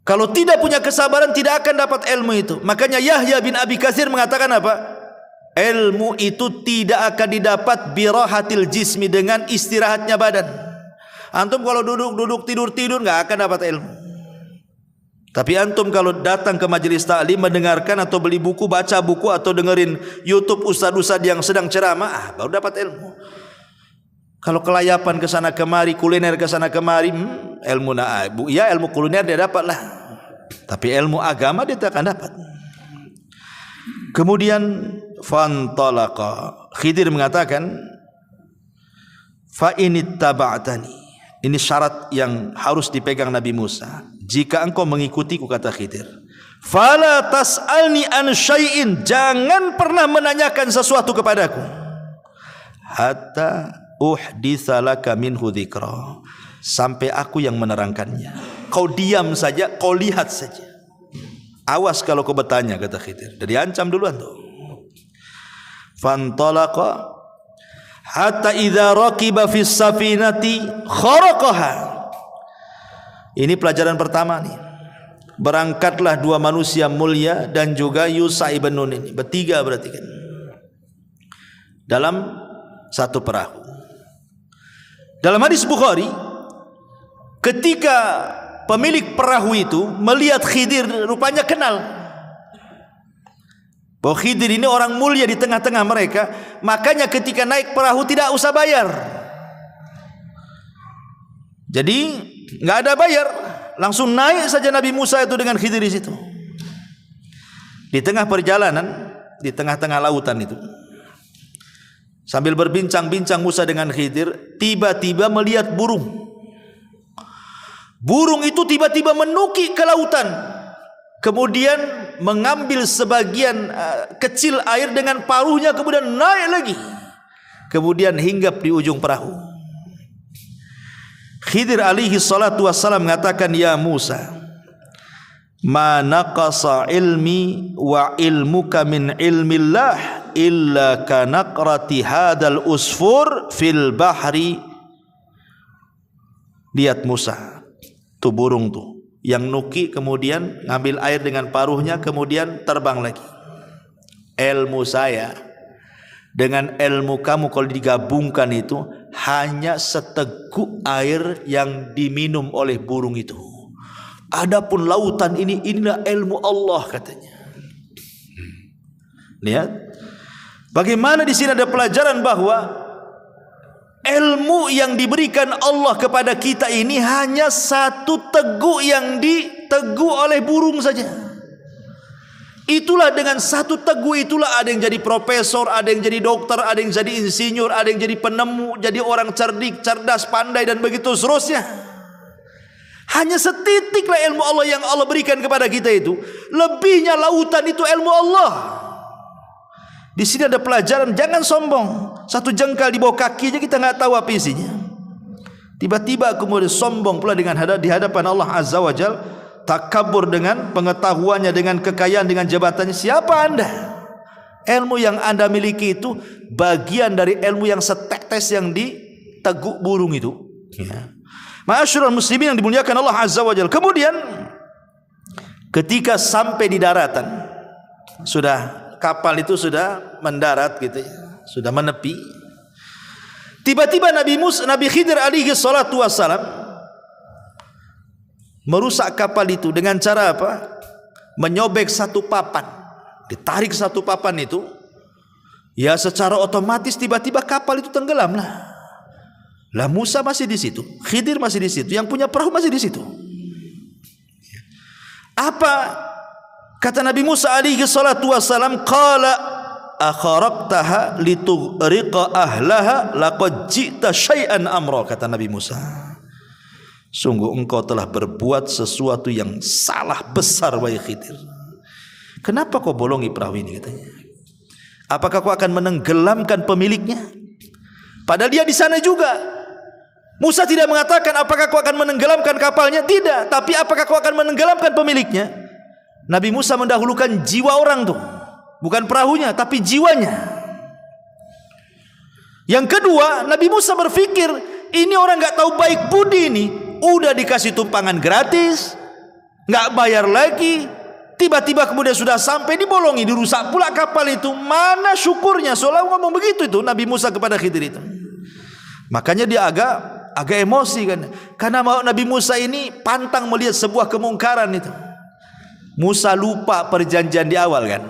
Kalau tidak punya kesabaran tidak akan dapat ilmu itu. Makanya Yahya bin Abi Katsir mengatakan apa? Ilmu itu tidak akan didapat birahatil jismi, dengan istirahatnya badan. Antum kalau duduk tidur nggak akan dapat ilmu. Tapi antum kalau datang ke majelis taklim, mendengarkan atau beli buku, baca buku atau dengerin YouTube ustaz-ustaz yang sedang ceramah, baru dapat ilmu. Kalau kelayapan ke sana kemari, kuliner ke sana kemari, ilmu ya ilmu kuliner dia dapat lah. Tapi ilmu agama dia tak akan dapat. Kemudian fantalaqa, Khidir mengatakan fa inittaba'tani. Ini syarat yang harus dipegang Nabi Musa. Jika engkau mengikutiku, kata Khidir, fala tas'alni an syai'in, jangan pernah menanyakan sesuatu kepadaku hatta uhditsa laka minhu dzikra, sampai aku yang menerangkannya. Kau diam saja, kau lihat saja. Awas kalau kau bertanya, kata Khidir. Jadi ancam duluan tuh. Fantalaqa hatta idza raqiba fis safinati kharaqaha. Ini pelajaran pertama nih. Berangkatlah dua manusia mulia dan juga Yusha ibn Nun, ini bertiga berarti kan, dalam satu perahu. Dalam hadis Bukhari, ketika pemilik perahu itu melihat Khidir, rupanya kenal bahwa Khidir ini orang mulia di tengah-tengah mereka, makanya ketika naik perahu tidak usah bayar. Jadi nggak ada bayar, langsung naik saja Nabi Musa itu dengan Khidir di situ. Di tengah perjalanan, di tengah-tengah lautan itu, sambil berbincang-bincang Musa dengan Khidir, tiba-tiba melihat burung. Burung itu tiba-tiba menukik ke lautan, kemudian mengambil sebagian kecil air dengan paruhnya, kemudian naik lagi, kemudian hinggap di ujung perahu. Khidir alaihi salatu wassalam mengatakan, ya Musa, ma naqasa ilmi wa ilmuka min ilmillah illa kanaqrati hadal usfur fil bahri. Lihat Musa, tuh burung tuh yang nuki, kemudian ngambil air dengan paruhnya, kemudian terbang lagi. Ilmu saya dengan ilmu kamu kalau digabungkan itu hanya seteguk air yang diminum oleh burung itu. Adapun lautan ini, inilah ilmu Allah, katanya. Lihat bagaimana di sini ada pelajaran bahwa ilmu yang diberikan Allah kepada kita ini hanya satu teguk yang diteguk oleh burung saja. Itulah dengan satu teguk itulah ada yang jadi profesor, ada yang jadi dokter, ada yang jadi insinyur, ada yang jadi penemu, jadi orang cerdik, cerdas, pandai, dan begitu seterusnya. Hanya setitiklah ilmu Allah yang Allah berikan kepada kita itu. Lebihnya lautan itu ilmu Allah. Di sini ada pelajaran, jangan sombong. Satu jengkal di bawah kaki aja kita nggak tahu apa isinya. Tiba-tiba kemudian sombong pula di hadapan Allah Azza wa Jalla, takabur dengan pengetahuannya, dengan kekayaan, dengan jabatannya. Siapa Anda? Ilmu yang Anda miliki itu bagian dari ilmu yang setetes yang diteguk burung itu. Ya. Ma'asyiral muslimin yang dimuliakan Allah Azza wa Jalla. Kemudian ketika sampai di daratan, sudah kapal itu sudah mendarat gitu ya, sudah menepi. Tiba-tiba Nabi Khidir alaihi salatu wassalam merusak kapal itu dengan cara apa? Menyobek satu papan. Ditarik satu papan itu, ya secara otomatis tiba-tiba kapal itu tenggelam lah. Lah Musa masih di situ, Khidir masih di situ, yang punya perahu masih di situ. Apa kata Nabi Musa alaihi salatu wassalam? Qala akharaqtaha litughriqa ahlaha laqad ji'ta syai'an amra, kata Nabi Musa. Sungguh engkau telah berbuat sesuatu yang salah besar, wahai Khidir. Kenapa kau bolongi perahu ini, katanya? Apakah kau akan menenggelamkan pemiliknya? Padahal dia di sana juga. Musa tidak mengatakan apakah kau akan menenggelamkan kapalnya, tidak. Tapi apakah kau akan menenggelamkan pemiliknya? Nabi Musa mendahulukan jiwa orang tuh. bukan perahunya tapi jiwanya. Yang kedua, Nabi Musa berpikir, ini orang nggak tahu baik budi ini, udah dikasih tumpangan gratis, nggak bayar lagi, tiba-tiba kemudian sudah sampai dibolongi, dirusak pula kapal itu. Mana syukurnya? Seolah ngomong begitu itu Nabi Musa kepada Khidir itu. Makanya dia agak emosi kan, karena Nabi Musa ini pantang melihat sebuah kemungkaran itu. Musa lupa perjanjian di awal kan.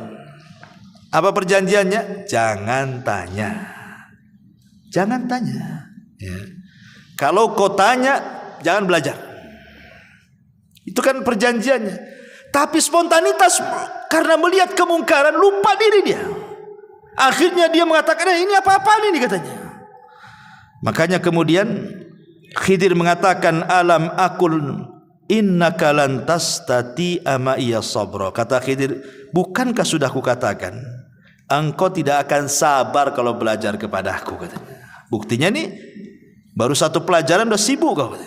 Apa perjanjiannya? Jangan tanya. Jangan tanya. Ya. Kalau kau tanya, jangan belajar. Itu kan perjanjiannya. Tapi spontanitas karena melihat kemungkaran lupa diri dia. Akhirnya dia mengatakan, ini apa-apaan ini katanya. Makanya kemudian Khidir mengatakan, alam akul innaka lan tastati'a ma'iya sabra. Kata Khidir, bukankah sudah kukatakan engkau tidak akan sabar kalau belajar kepadaku katanya. Buktinya nih baru satu pelajaran udah sibuk kau.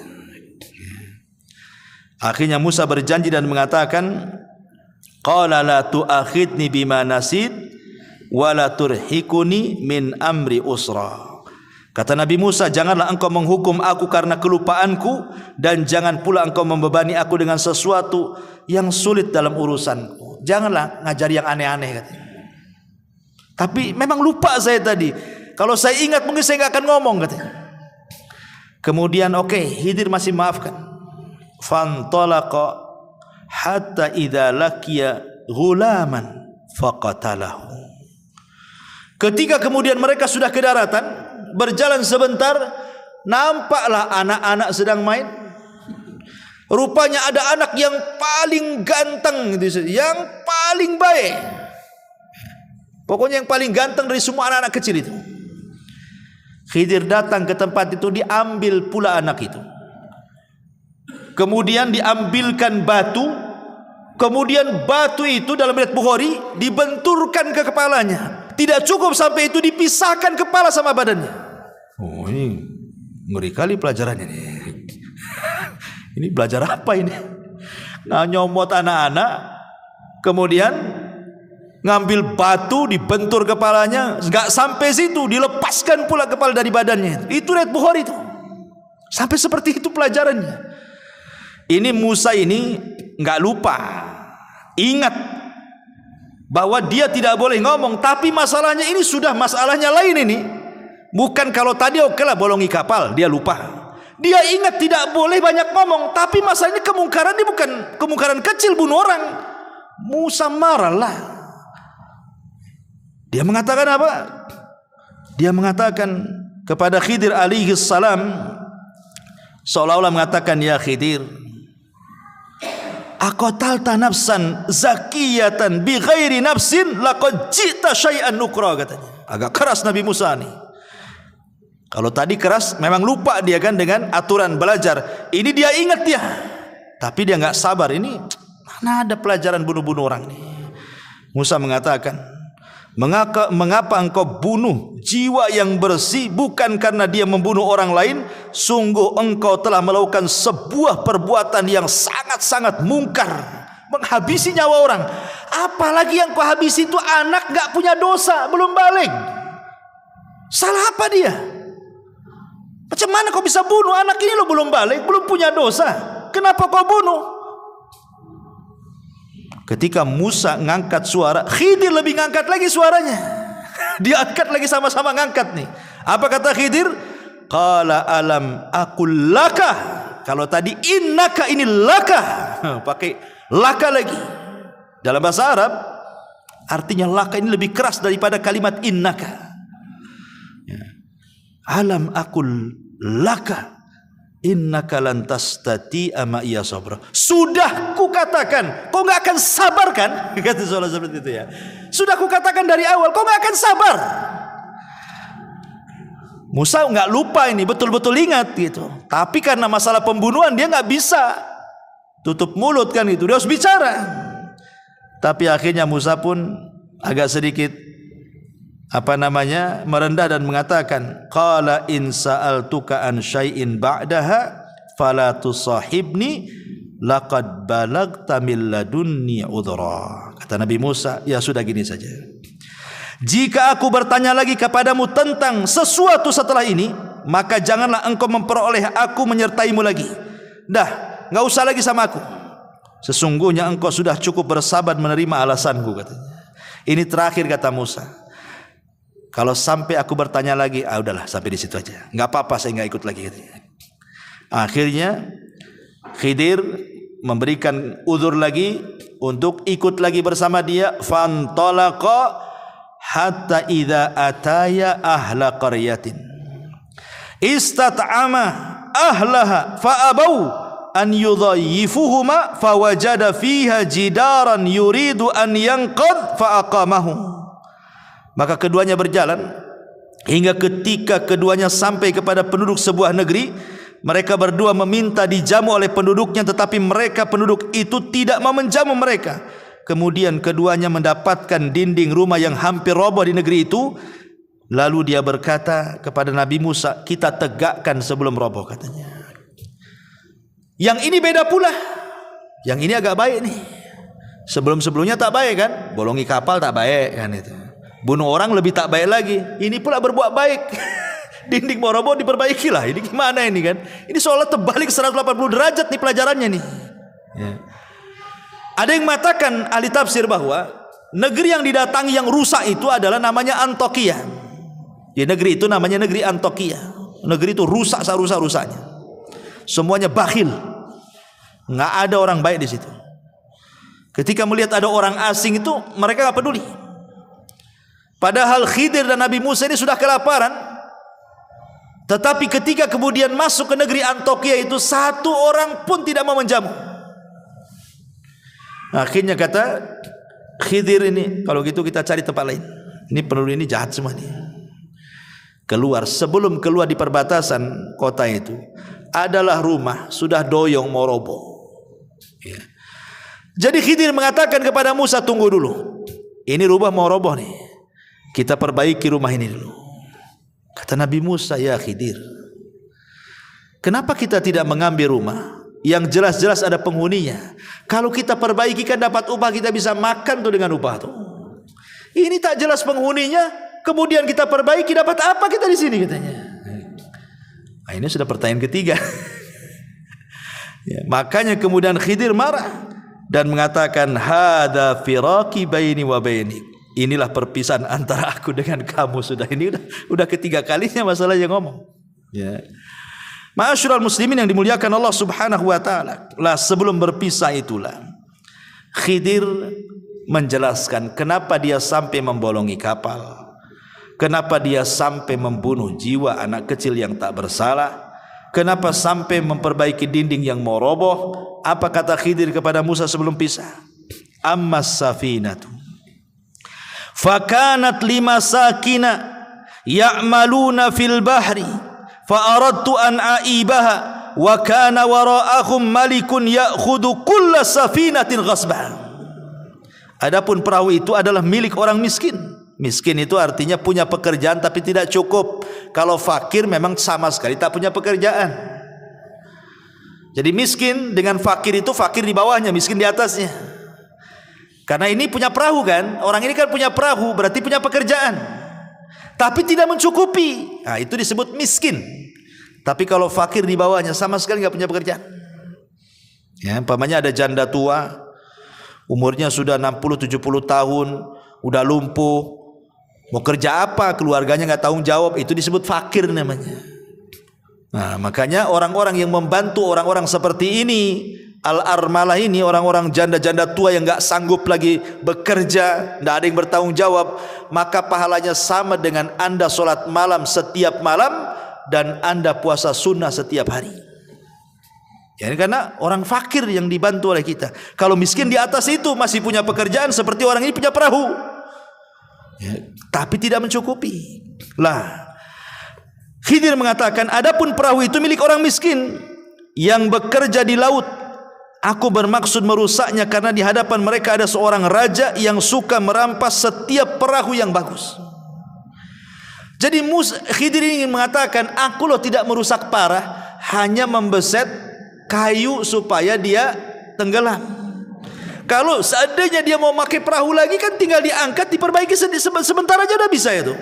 Akhirnya Musa berjanji dan mengatakan, qala la tu'akhidni bima nasid wa la turhikuni min amri usra. Kata Nabi Musa, janganlah engkau menghukum aku karena kelupaanku, dan jangan pula engkau membebani aku dengan sesuatu yang sulit dalam urusanku. Janganlah ngajari yang aneh-aneh katanya. Tapi memang lupa saya tadi. Kalau saya ingat mungkin saya nggak akan ngomong katanya. Kemudian Khidir masih maafkan. Fantalaqa hatta idza laqiya ghulaman faqatalahu. Ketika kemudian mereka sudah ke daratan, berjalan sebentar, nampaklah anak-anak sedang main. Rupanya ada anak yang paling ganteng, yang paling baik. Pokoknya yang paling ganteng dari semua anak-anak kecil itu. Khidir datang ke tempat itu, diambil pula anak itu. Kemudian diambilkan batu. Kemudian batu itu dalam riwayat Bukhari dibenturkan ke kepalanya. Tidak cukup sampai itu, dipisahkan kepala sama badannya. Oh, ini ngeri kali pelajarannya nih. Ini belajar apa ini? Nyomot anak-anak, kemudian ngambil batu dibentur kepalanya, nggak sampai situ, dilepaskan pula kepala dari badannya. Itu riwayat Bukhari itu. Sampai seperti itu pelajarannya. Ini Musa ini nggak lupa, ingat bahwa dia tidak boleh ngomong. Tapi masalahnya ini sudah masalahnya lain ini. Bukan kalau tadi lah bolongi kapal, dia lupa. Dia ingat tidak boleh banyak ngomong. Tapi masalahnya kemungkaran ini bukan kemungkaran kecil, bunuh orang. Musa marahlah. Dia mengatakan apa? Dia mengatakan kepada Khidir alaihi salam, seolah-olah mengatakan, ya Khidir, aqatalta nafsan zakiyatan bi ghairi nafsin laqad ji'ta syai'an nukra katanya. Agak keras Nabi Musa nih. Kalau tadi keras memang lupa dia kan dengan aturan belajar. Ini dia ingat dia. Tapi dia enggak sabar. Ini mana ada pelajaran bunuh-bunuh orang nih. Musa mengatakan, mengapa engkau bunuh jiwa yang bersih bukan karena dia membunuh orang lain? Sungguh engkau telah melakukan sebuah perbuatan yang sangat-sangat mungkar, menghabisi nyawa orang. Apalagi yang kau habisi itu anak gak punya dosa, belum balik. Salah apa dia? Macam mana kau bisa bunuh anak ini? Lo belum balik, belum punya dosa, kenapa kau bunuh? Ketika Musa ngangkat suara, Khidir lebih ngangkat lagi suaranya. Dia angkat lagi, sama-sama ngangkat nih. Apa kata Khidir? Qala alam aqul laka. Kalau tadi innaka, ini laka. Pakai laka lagi. Dalam bahasa Arab artinya laka ini lebih keras daripada kalimat innaka. Alam aqul laka innaka lan tastati'a ma'iya sabra. Sudah kukatakan, kau enggak akan sabar kan? Kata soal seperti itu ya. Sudah kukatakan dari awal, kau enggak akan sabar. Musa enggak lupa ini, betul-betul ingat gitu. Tapi karena masalah pembunuhan dia enggak bisa tutup mulut kan itu. Dia harus bicara. Tapi akhirnya Musa pun agak sedikit merendah dan mengatakan, qala in sa'altuka an syai'in ba'daha fala tusahibni laqad balagta min ladunni udhra. Kata Nabi Musa, ya sudah gini saja, Jika aku bertanya lagi kepadamu tentang sesuatu setelah ini, maka janganlah engkau memperoleh aku menyertaimu lagi. Dah, enggak usah lagi sama aku. Sesungguhnya engkau sudah cukup bersabar menerima alasanku, katanya. Ini terakhir kata Musa. Kalau sampai aku bertanya lagi, udahlah sampai di situ aja. Enggak apa-apa, saya enggak ikut lagi, katanya. Akhirnya Khidir memberikan uzur lagi untuk ikut lagi bersama dia. Fantalaqa hatta idza ataya ahla qaryatin istat'ama ahlaha fa'abau an yudhayyifuhuma fawajada fiha jidaran yuridu an yanqad fa'aqamahu. Maka keduanya berjalan hingga ketika keduanya sampai kepada penduduk sebuah negeri. Mereka berdua meminta dijamu oleh penduduknya, tetapi mereka penduduk itu tidak mau menjamu mereka. Kemudian keduanya mendapatkan dinding rumah yang hampir roboh di negeri itu. Lalu dia berkata kepada Nabi Musa, kita tegakkan sebelum roboh, katanya. Yang ini beda pula. Yang ini agak baik nih. Sebelum-sebelumnya tak baik kan? Bolongi kapal tak baik kan itu. Bunuh orang lebih tak baik lagi. Ini pula berbuat baik. Dinding mau roboh diperbaiki lah. Ini gimana ini kan? Ini seolah terbalik 180 derajat nih pelajarannya nih. Ya. Ada yang mengatakan ahli tafsir bahwa negeri yang didatangi yang rusak itu adalah namanya Antokia. Ya, negeri itu namanya negeri Antokia. Negeri itu rusak serusak-rusaknya. Semuanya bakhil. Nggak ada orang baik di situ. Ketika melihat ada orang asing itu mereka nggak peduli. Padahal Khidir dan Nabi Musa ini sudah kelaparan. Tetapi ketika kemudian masuk ke negeri Antokia itu, satu orang pun tidak mau menjamu. Akhirnya kata Khidir ini, kalau gitu kita cari tempat lain. Ini penduduk ini jahat semua nih. Keluar, sebelum keluar di perbatasan kota itu adalah rumah sudah doyong mau roboh. Ya. Jadi Khidir mengatakan kepada Musa, tunggu dulu. Ini rumah mau roboh nih. Kita perbaiki rumah ini dulu. Kata Nabi Musa, ya Khidir, kenapa kita tidak mengambil rumah yang jelas-jelas ada penghuninya? Kalau kita perbaiki kan dapat upah, kita bisa makan tuh dengan upah tuh. Ini tak jelas penghuninya, kemudian kita perbaiki, dapat apa kita di sini, katanya. Nah, ini sudah pertanyaan ketiga. Ya, makanya kemudian Khidir marah dan mengatakan, hadza firaqi baini wa bainik. Inilah perpisahan antara aku dengan kamu. Sudah, ini udah ketiga kalinya masalahnya ngomong. Ya. Ma'asyiral muslimin yang dimuliakan Allah Subhanahu wa taala. Lah sebelum berpisah itulah Khidir menjelaskan kenapa dia sampai membolongi kapal. Kenapa dia sampai membunuh jiwa anak kecil yang tak bersalah. Kenapa sampai memperbaiki dinding yang mau roboh. Apa kata Khidir kepada Musa sebelum pisah? Ammas safinatu fakanat limasakina ya'maluna fil bahri fa aradtu an aibaha wa kana wara'ahum malikun ya'khudhu kulla safinatin ghasban. Adapun perahu itu adalah milik orang miskin. Miskin itu artinya punya pekerjaan tapi tidak cukup. Kalau fakir memang sama sekali tak punya pekerjaan. Jadi miskin dengan fakir itu, fakir di bawahnya, miskin di atasnya. Karena ini punya perahu kan, orang ini kan punya perahu, berarti punya pekerjaan, tapi tidak mencukupi. Nah, itu disebut miskin. Tapi kalau fakir di bawahnya sama sekali nggak punya pekerjaan. Ya, umpamanya ada janda tua, umurnya sudah 60-70 tahun, udah lumpuh, mau kerja apa, keluarganya nggak tanggung jawab, itu disebut fakir namanya. Nah, makanya orang-orang yang membantu orang-orang seperti ini, al-armalah ini, orang-orang janda-janda tua yang gak sanggup lagi bekerja, gak ada yang bertanggung jawab, maka pahalanya sama dengan anda sholat malam setiap malam dan anda puasa sunnah setiap hari. Ya, karena orang fakir yang dibantu oleh kita. Kalau miskin di atas itu masih punya pekerjaan seperti orang ini punya perahu, ya, tapi tidak mencukupi. Lah, Khidir mengatakan, adapun perahu itu milik orang miskin yang bekerja di laut. Aku bermaksud merusaknya karena di hadapan mereka ada seorang raja yang suka merampas setiap perahu yang bagus. Jadi Khidir ingin mengatakan, aku loh tidak merusak parah, hanya membeset kayu supaya dia tenggelam. Kalau seandainya dia mau pakai perahu lagi kan tinggal diangkat, diperbaiki sebentar aja udah bisa itu.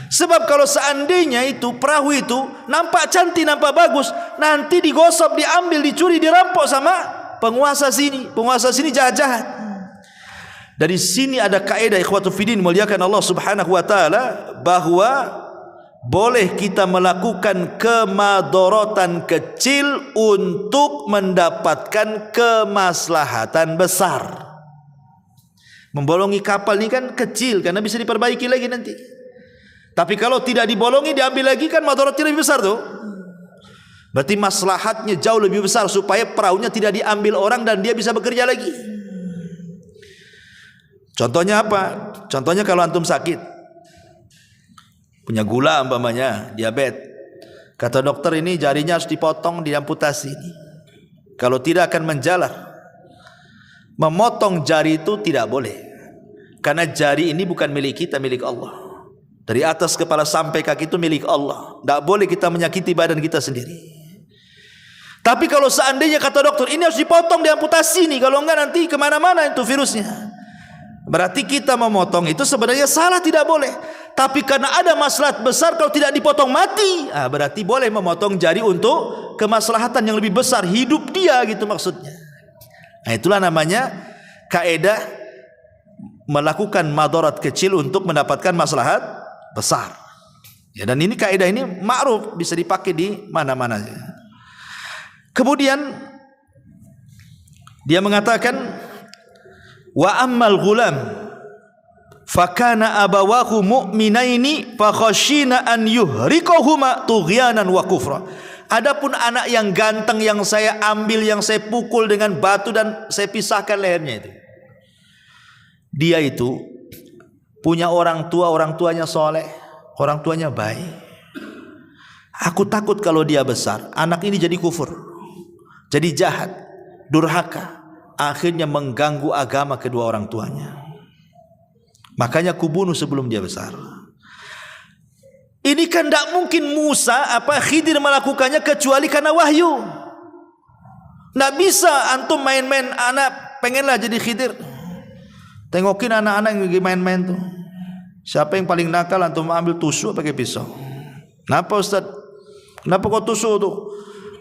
Sebab kalau seandainya itu perahu itu nampak cantik, nampak bagus, nanti digosok, diambil, dicuri, dirampok sama penguasa sini. Penguasa sini jahat-jahat. Dari sini ada kaidah ikhwatu fiddin muliakan Allah Subhanahu wa taala, bahwa boleh kita melakukan kemadharatan kecil untuk mendapatkan kemaslahatan besar. Membolongi kapal ini kan kecil karena bisa diperbaiki lagi nanti. Tapi kalau tidak dibolongi, diambil lagi, kan madharatnya lebih besar tuh. Berarti maslahatnya jauh lebih besar supaya perahunya tidak diambil orang dan dia bisa bekerja lagi. Contohnya apa? Contohnya kalau antum sakit, punya gula umpamanya, diabetes. Kata dokter ini jarinya harus dipotong, diamputasi. Kalau tidak akan menjalar. Memotong jari itu tidak boleh. Karena jari ini bukan milik kita, milik Allah. Dari atas kepala sampai kaki itu milik Allah. Tidak boleh kita menyakiti badan kita sendiri. Tapi kalau seandainya kata dokter ini harus dipotong, diamputasi nih, kalau enggak nanti kemana-mana itu virusnya. Berarti kita memotong itu sebenarnya salah, tidak boleh. Tapi karena ada maslahat besar, kalau tidak dipotong mati, berarti boleh memotong jari untuk kemaslahatan yang lebih besar, hidup dia gitu maksudnya. Nah, itulah namanya kaidah melakukan madarat kecil untuk mendapatkan maslahat besar. Ya, dan ini kaidah ini ma'ruf, bisa dipakai di mana-mana. Kemudian dia mengatakan, wa ammal ghulam fakana abawahu mu'minaini fakhashina an yuhriqahuma tughyanan wa kufra. Adapun anak yang ganteng yang saya ambil, yang saya pukul dengan batu dan saya pisahkan lehernya itu, dia itu punya orang tua, orang tuanya soleh, orang tuanya baik. Aku takut kalau dia besar, anak ini jadi kufur, jadi jahat, durhaka, akhirnya mengganggu agama kedua orang tuanya. Makanya kubunuh sebelum dia besar. Ini kan tidak mungkin Khidir melakukannya kecuali karena wahyu. Tidak bisa antum main-main, anak pengenlah jadi Khidir. Tengokin anak-anak yang lagi main-main tuh. Siapa yang paling nakal, antum ambil tusuk pakai pisau. Kenapa Ustaz? Kenapa kau tusuk tuh?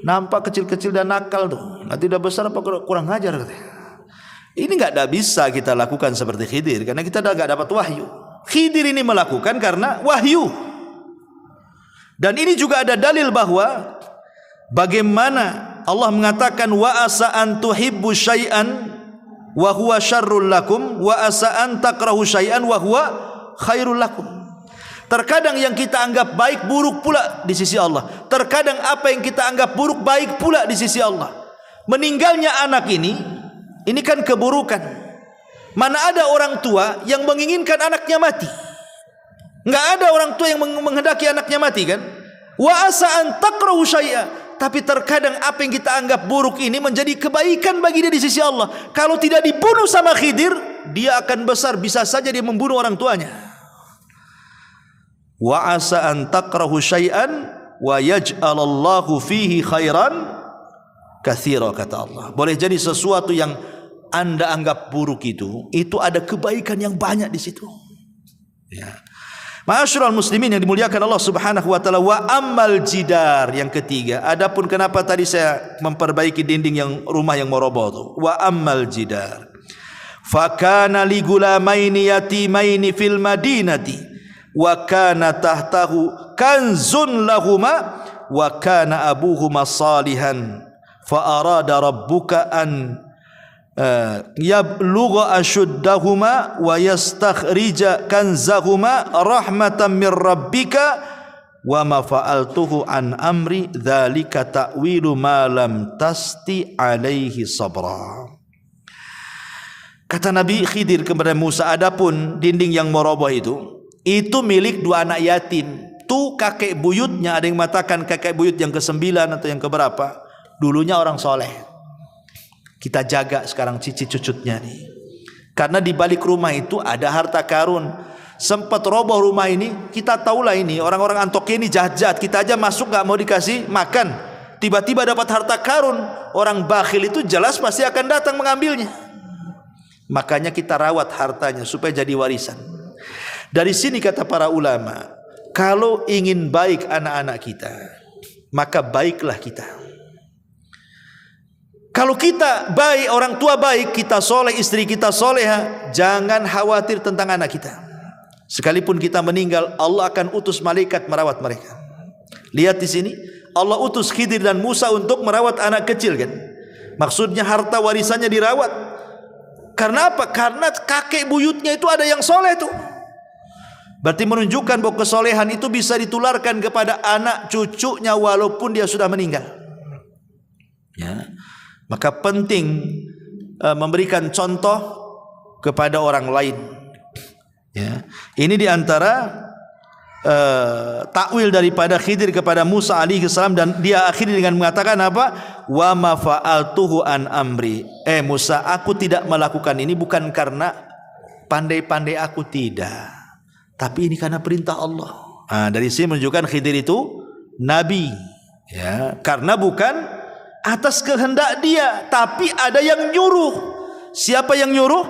Nampak kecil-kecil dan nakal tuh. Nanti udah besar apa kurang ajar katanya. Ini enggak bisa kita lakukan seperti Khidir karena kita enggak dapat wahyu. Khidir ini melakukan karena wahyu. Dan ini juga ada dalil bahwa bagaimana Allah mengatakan wa asa an tuhibbu syai'an wa huwa syarrul lakum wa asa an takrahu syai'an wa huwa khairul lakum. Terkadang yang kita anggap baik buruk pula di sisi Allah. Terkadang apa yang kita anggap buruk baik pula di sisi Allah. Meninggalnya anak ini kan keburukan. Mana ada orang tua yang menginginkan anaknya mati? Enggak ada orang tua yang menghendaki anaknya mati kan? Wa asa an takrahu syai'a. Tapi terkadang apa yang kita anggap buruk ini menjadi kebaikan bagi dia di sisi Allah. Kalau tidak dibunuh sama Khidir, dia akan besar, bisa saja dia membunuh orang tuanya. Wa asa an takrahu syai'an wa yaj'alallahu fihi khairan katsira, kata Allah. Boleh jadi sesuatu yang Anda anggap buruk itu ada kebaikan yang banyak di situ. Ya. Ma'asyiral muslimin yang dimuliakan Allah Subhanahu wa taala, wa ammal jidar, yang ketiga. Adapun kenapa tadi saya memperbaiki dinding yang rumah yang mau roboh itu. Wa ammal jidar fakana li gulamaini yatimaini fil madinati wa kana tahtahu kanzun lahuma wa kana abuhuma salihan fa arada rabbuka an yablugha ashuddahuma wa yastakhrija kanzahuma rahmatan mir rabbika wa ma fa'altuhu an amri dzalika ta'wilu ma lam tasti alaihi sabra. Kata Nabi Khidir kepada Musa, adapun dinding yang meroboh itu milik dua anak yatim. Tuh kakek buyutnya, ada yang mengatakan kakek buyut yang ke-9 atau yang keberapa, dulunya orang soleh. Kita jaga sekarang cicit cucutnya nih. Karena di balik rumah itu ada harta karun. Sempat roboh rumah ini, kita tahulah ini orang-orang Antokia ini jahat-jahat. Kita aja masuk gak mau dikasih makan, tiba-tiba dapat harta karun. Orang bakhil itu jelas pasti akan datang mengambilnya. Makanya kita rawat hartanya supaya jadi warisan. Dari sini kata para ulama, kalau ingin baik anak-anak kita, maka baiklah kita. Kalau kita baik, orang tua baik, kita soleh, istri kita soleha, jangan khawatir tentang anak kita. Sekalipun kita meninggal, Allah akan utus malaikat merawat mereka. Lihat di sini, Allah utus Khidir dan Musa untuk merawat anak kecil kan. Maksudnya harta warisannya dirawat. Karena apa? Karena kakek buyutnya itu ada yang soleh tuh. Berarti menunjukkan bahwa kesolehan itu bisa ditularkan kepada anak cucunya walaupun dia sudah meninggal. Ya. Maka penting memberikan contoh kepada orang lain. Ya. Ini diantara takwil daripada Khidir kepada Musa alaihi salam, dan dia akhiri dengan mengatakan apa? Wa ma fa'altuhu an amri. Musa, aku tidak melakukan ini bukan karena pandai-pandai aku, tidak. Tapi ini karena perintah Allah. Dari sini menunjukkan Khidir itu nabi. Ya, karena bukan atas kehendak dia, tapi ada yang nyuruh. Siapa yang nyuruh?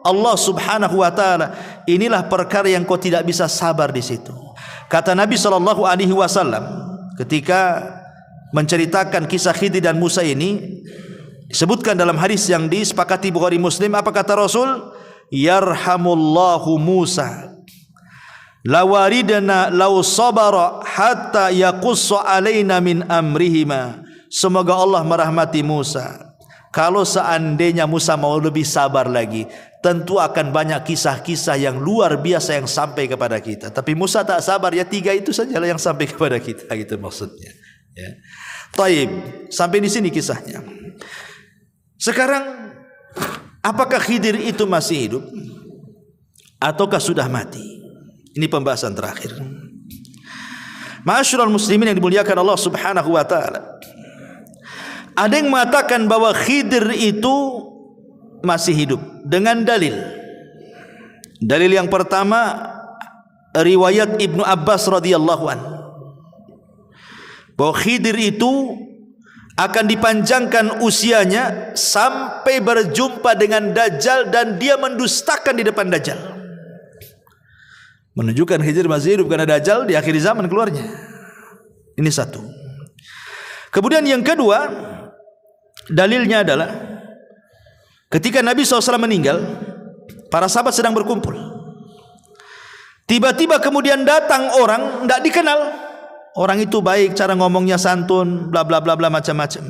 Allah Subhanahu wa taala. Inilah perkara yang kau tidak bisa sabar di situ. Kata Nabi sallallahu alaihi wasallam ketika menceritakan kisah Khidir dan Musa ini, disebutkan dalam hadis yang disepakati Bukhari Muslim, apa kata Rasul? Yarhamullahu Musa. Lawaridana law sabara hatta yaqussu alaina min amrihima. Semoga Allah merahmati Musa. Kalau seandainya Musa mau lebih sabar lagi, tentu akan banyak kisah-kisah yang luar biasa yang sampai kepada kita. Tapi Musa tak sabar, ya 3 itu sajalah yang sampai kepada kita, gitu maksudnya. Ya. Taib, sampai di sini kisahnya. Sekarang, apakah Khidir itu masih hidup ataukah sudah mati? Ini pembahasan terakhir. Ma'asyiral muslimin yang dimuliakan Allah Subhanahu wa taala. Ada yang mengatakan bahwa Khidir itu masih hidup dengan dalil. Dalil yang pertama, riwayat Ibnu Abbas radhiyallahu an, bahwa Khidir itu akan dipanjangkan usianya sampai berjumpa dengan Dajjal dan dia mendustakan di depan Dajjal. Menunjukkan Khidir masih hidup karena Dajjal di akhir zaman keluarnya. Ini satu. Kemudian yang kedua, dalilnya adalah ketika Nabi SAW meninggal, para sahabat sedang berkumpul. Tiba-tiba kemudian datang orang tidak dikenal. Orang itu baik, cara ngomongnya santun, bla bla bla bla macam-macam.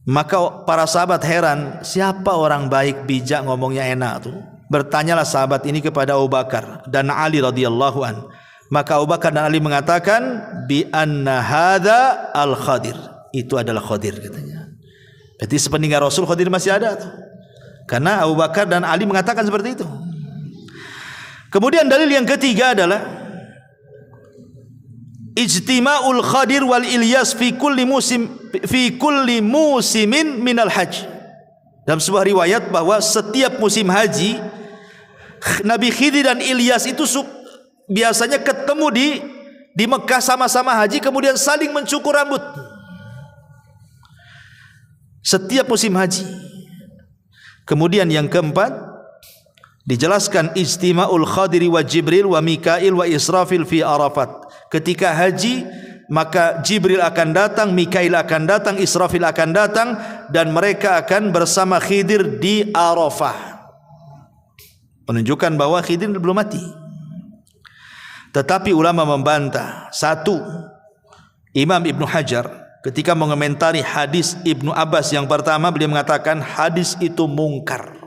Maka para sahabat heran, siapa orang baik, bijak, ngomongnya enak tuh? Bertanyalah sahabat ini kepada Abu Bakar dan Ali radhiyallahu an. Maka Abu Bakar dan Ali mengatakan, bi anna hadza al-Khadir. Itu adalah Khadir katanya. Berarti sepeninggal Rasul Khadir masih ada tuh. Karena Abu Bakar dan Ali mengatakan seperti itu. Kemudian dalil yang ketiga adalah ijtima'ul Khadir wal Ilyas fi kulli musimin minal hajj. Dalam sebuah riwayat bahwa setiap musim haji Nabi Khidir dan Ilyas itu biasanya ketemu di Mekah sama-sama haji, kemudian saling mencukur rambut. Setiap musim haji. Kemudian yang keempat dijelaskan ijtima'ul Khadiri wa Jibril wa Mikail wa Israfil fi Arafat. Ketika haji maka Jibril akan datang, Mikail akan datang, Israfil akan datang, dan mereka akan bersama Khidir di Arafah. Menunjukkan bahwa Khidir belum mati. Tetapi ulama membantah. Satu, Imam Ibnu Hajar ketika mengomentari hadis Ibnu Abbas yang pertama, beliau mengatakan hadis itu mungkar.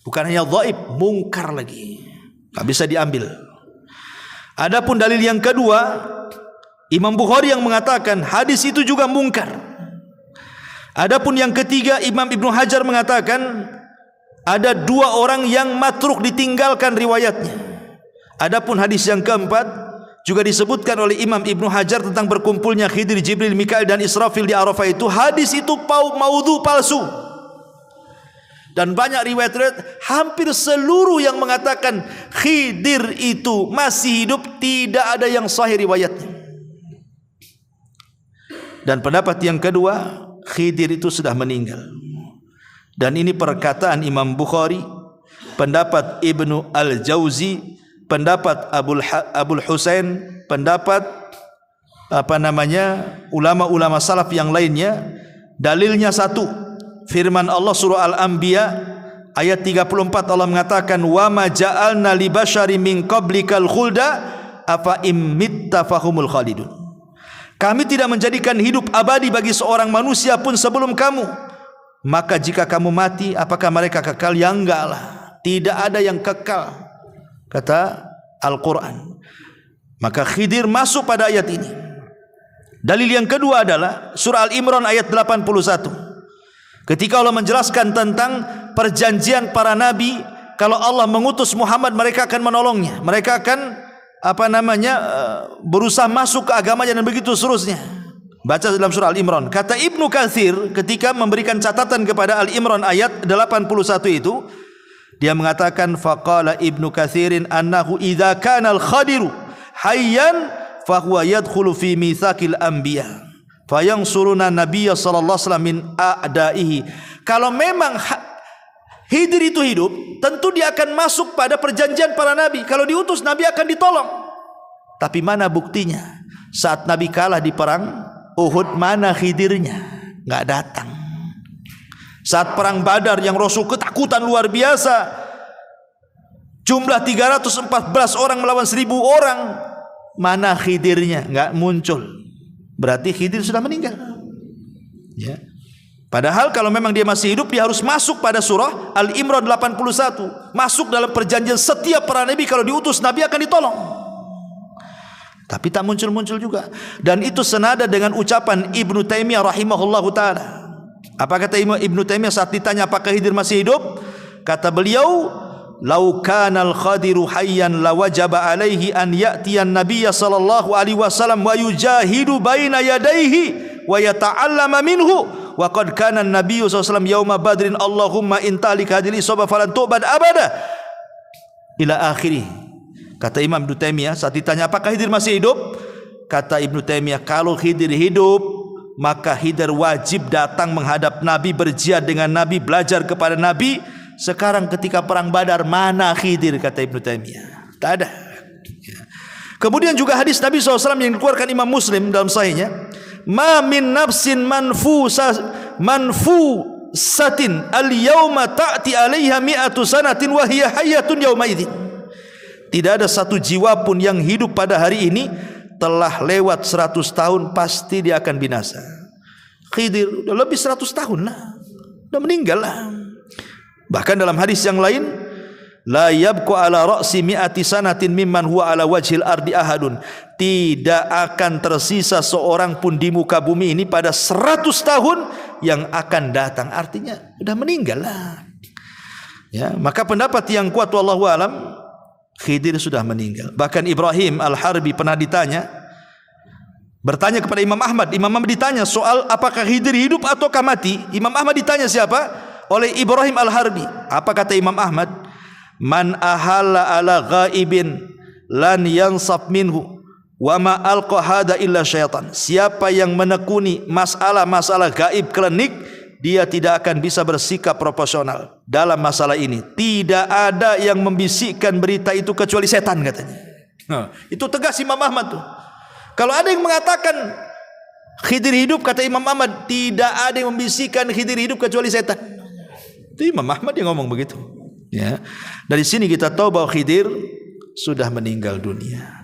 Bukan hanya dhaif, mungkar lagi, tak bisa diambil. Adapun dalil yang kedua, Imam Bukhari yang mengatakan hadis itu juga mungkar. Adapun yang ketiga, Imam Ibnu Hajar mengatakan ada 2 orang yang matruk, ditinggalkan riwayatnya. Adapun hadis yang keempat juga disebutkan oleh Imam Ibnu Hajar tentang berkumpulnya Khidir, Jibril, Mikail dan Israfil di Arafah itu. Hadis itu maudhu, palsu. Dan banyak riwayat-riwayat, hampir seluruh yang mengatakan Khidir itu masih hidup, tidak ada yang sahih riwayatnya. Dan pendapat yang kedua, Khidir itu sudah meninggal. Dan ini perkataan Imam Bukhari, pendapat Ibnu Al-Jauzi, pendapat Abul Husain, pendapat ulama-ulama salaf yang lainnya. Dalilnya satu, firman Allah surah Al-Anbiya ayat 34, Allah mengatakan, wa ma ja'alna li basyari min qablikal khulda afa immitta fahumul khalidun. Kami tidak menjadikan hidup abadi bagi seorang manusia pun sebelum kamu, maka jika kamu mati apakah mereka kekal? Ya enggak lah, tidak ada yang kekal, kata Al-Quran. Maka Khidir masuk pada ayat ini. Dalil yang kedua adalah surah Al-Imran ayat 81. Ketika Allah menjelaskan tentang perjanjian para nabi, kalau Allah mengutus Muhammad, mereka akan menolongnya, mereka akan berusaha masuk ke agamanya dan begitu seterusnya. Baca dalam surah Al-Imran. Kata Ibnu Katsir ketika memberikan catatan kepada Al-Imran ayat 81 itu, dia mengatakan, faqala Ibnu Katsirin annahu idza kana al-Khadiru hayyan fahuwa yadkhulu fi mitsaqil anbiya fayansuruna nabiyya sallallahu alaihi wasallam min a'daihi. Kalau memang Khidir itu hidup, tentu dia akan masuk pada perjanjian para nabi. Kalau diutus, nabi akan ditolong. Tapi mana buktinya? Saat nabi kalah di perang Uhud, mana Khidirnya? Nggak datang. Saat perang Badar yang Rasul ketakutan luar biasa, jumlah 314 orang melawan 1000 orang, mana Khidirnya? Nggak muncul. Berarti Khidir sudah meninggal, ya. Padahal kalau memang dia masih hidup, dia harus masuk pada surah Al-Imran 81, masuk dalam perjanjian setiap para nabi. Kalau diutus, nabi akan ditolong. Tapi tak muncul-muncul juga. Dan itu senada dengan ucapan Ibnu Taimiyah rahimahullahu ta'ala. Apa kata Ibnu Taimiyah saat ditanya apakah Khidir masih hidup? Kata beliau, lau kanal Khadiru hayyan lawajaba alaihi an ya'tiyan nabiyya sallallahu alaihi wasallam wa yujahidu baina yadayhi wa yata'allama minhu. Wa qad kana an-nabiyyu sallallahu alaihi wasallam yauma badrin Allahumma intalik hadhihi isabah falan tu'bad abada ila akhirih. Kata Imam Ibnu Taimiyah saat ditanya apakah Khidir masih hidup, kata Ibnu Taimiyah, kalau Khidir hidup, maka Khidir wajib datang menghadap Nabi, berjihad dengan Nabi, belajar kepada Nabi. Sekarang ketika perang Badar, mana Khidir? Kata Ibnu Taimiyah, tak ada. Kemudian juga hadis Nabi SAW yang dikeluarkan Imam Muslim dalam sahihnya, ma min nafsin manfusatin al-yawma ta'ti 'alaiha mi'atu sanatin wa hiya hayyatun yawma idzin. Tidak ada satu jiwa pun yang hidup pada hari ini telah lewat 100 tahun pasti dia akan binasa. Khidir udah lebih 100 tahun lah, udah meninggal lah. Bahkan dalam hadis yang lain, la yabqa ala ra'si mi'ati sanatin mimman huwa ala wajhil ardi ahadun. Tidak akan tersisa seorang pun di muka bumi ini pada 100 tahun yang akan datang. Artinya sudah meninggal lah, ya. Maka pendapat yang kuat wallahu alam, Khidir sudah meninggal. Bahkan Ibrahim Al-Harbi pernah bertanya kepada Imam Ahmad. Imam Ahmad ditanya soal apakah Khidir hidup ataukah mati. Imam Ahmad ditanya siapa? Oleh Ibrahim Al-Harbi. Apa kata Imam Ahmad? Man ahalla ala ghaibin lan yansaf minhu wa ma alqa hada illa syaitan. Siapa yang menekuni masalah-masalah gaib klinik, dia tidak akan bisa bersikap proporsional dalam masalah ini. Tidak ada yang membisikkan berita itu kecuali setan, katanya. Itu tegas Imam Ahmad tuh. Kalau ada yang mengatakan Khidir hidup, kata Imam Ahmad, tidak ada yang membisikkan Khidir hidup kecuali setan. Itu Imam Ahmad yang ngomong begitu, ya. Dari sini kita tahu bahwa Khidir sudah meninggal dunia.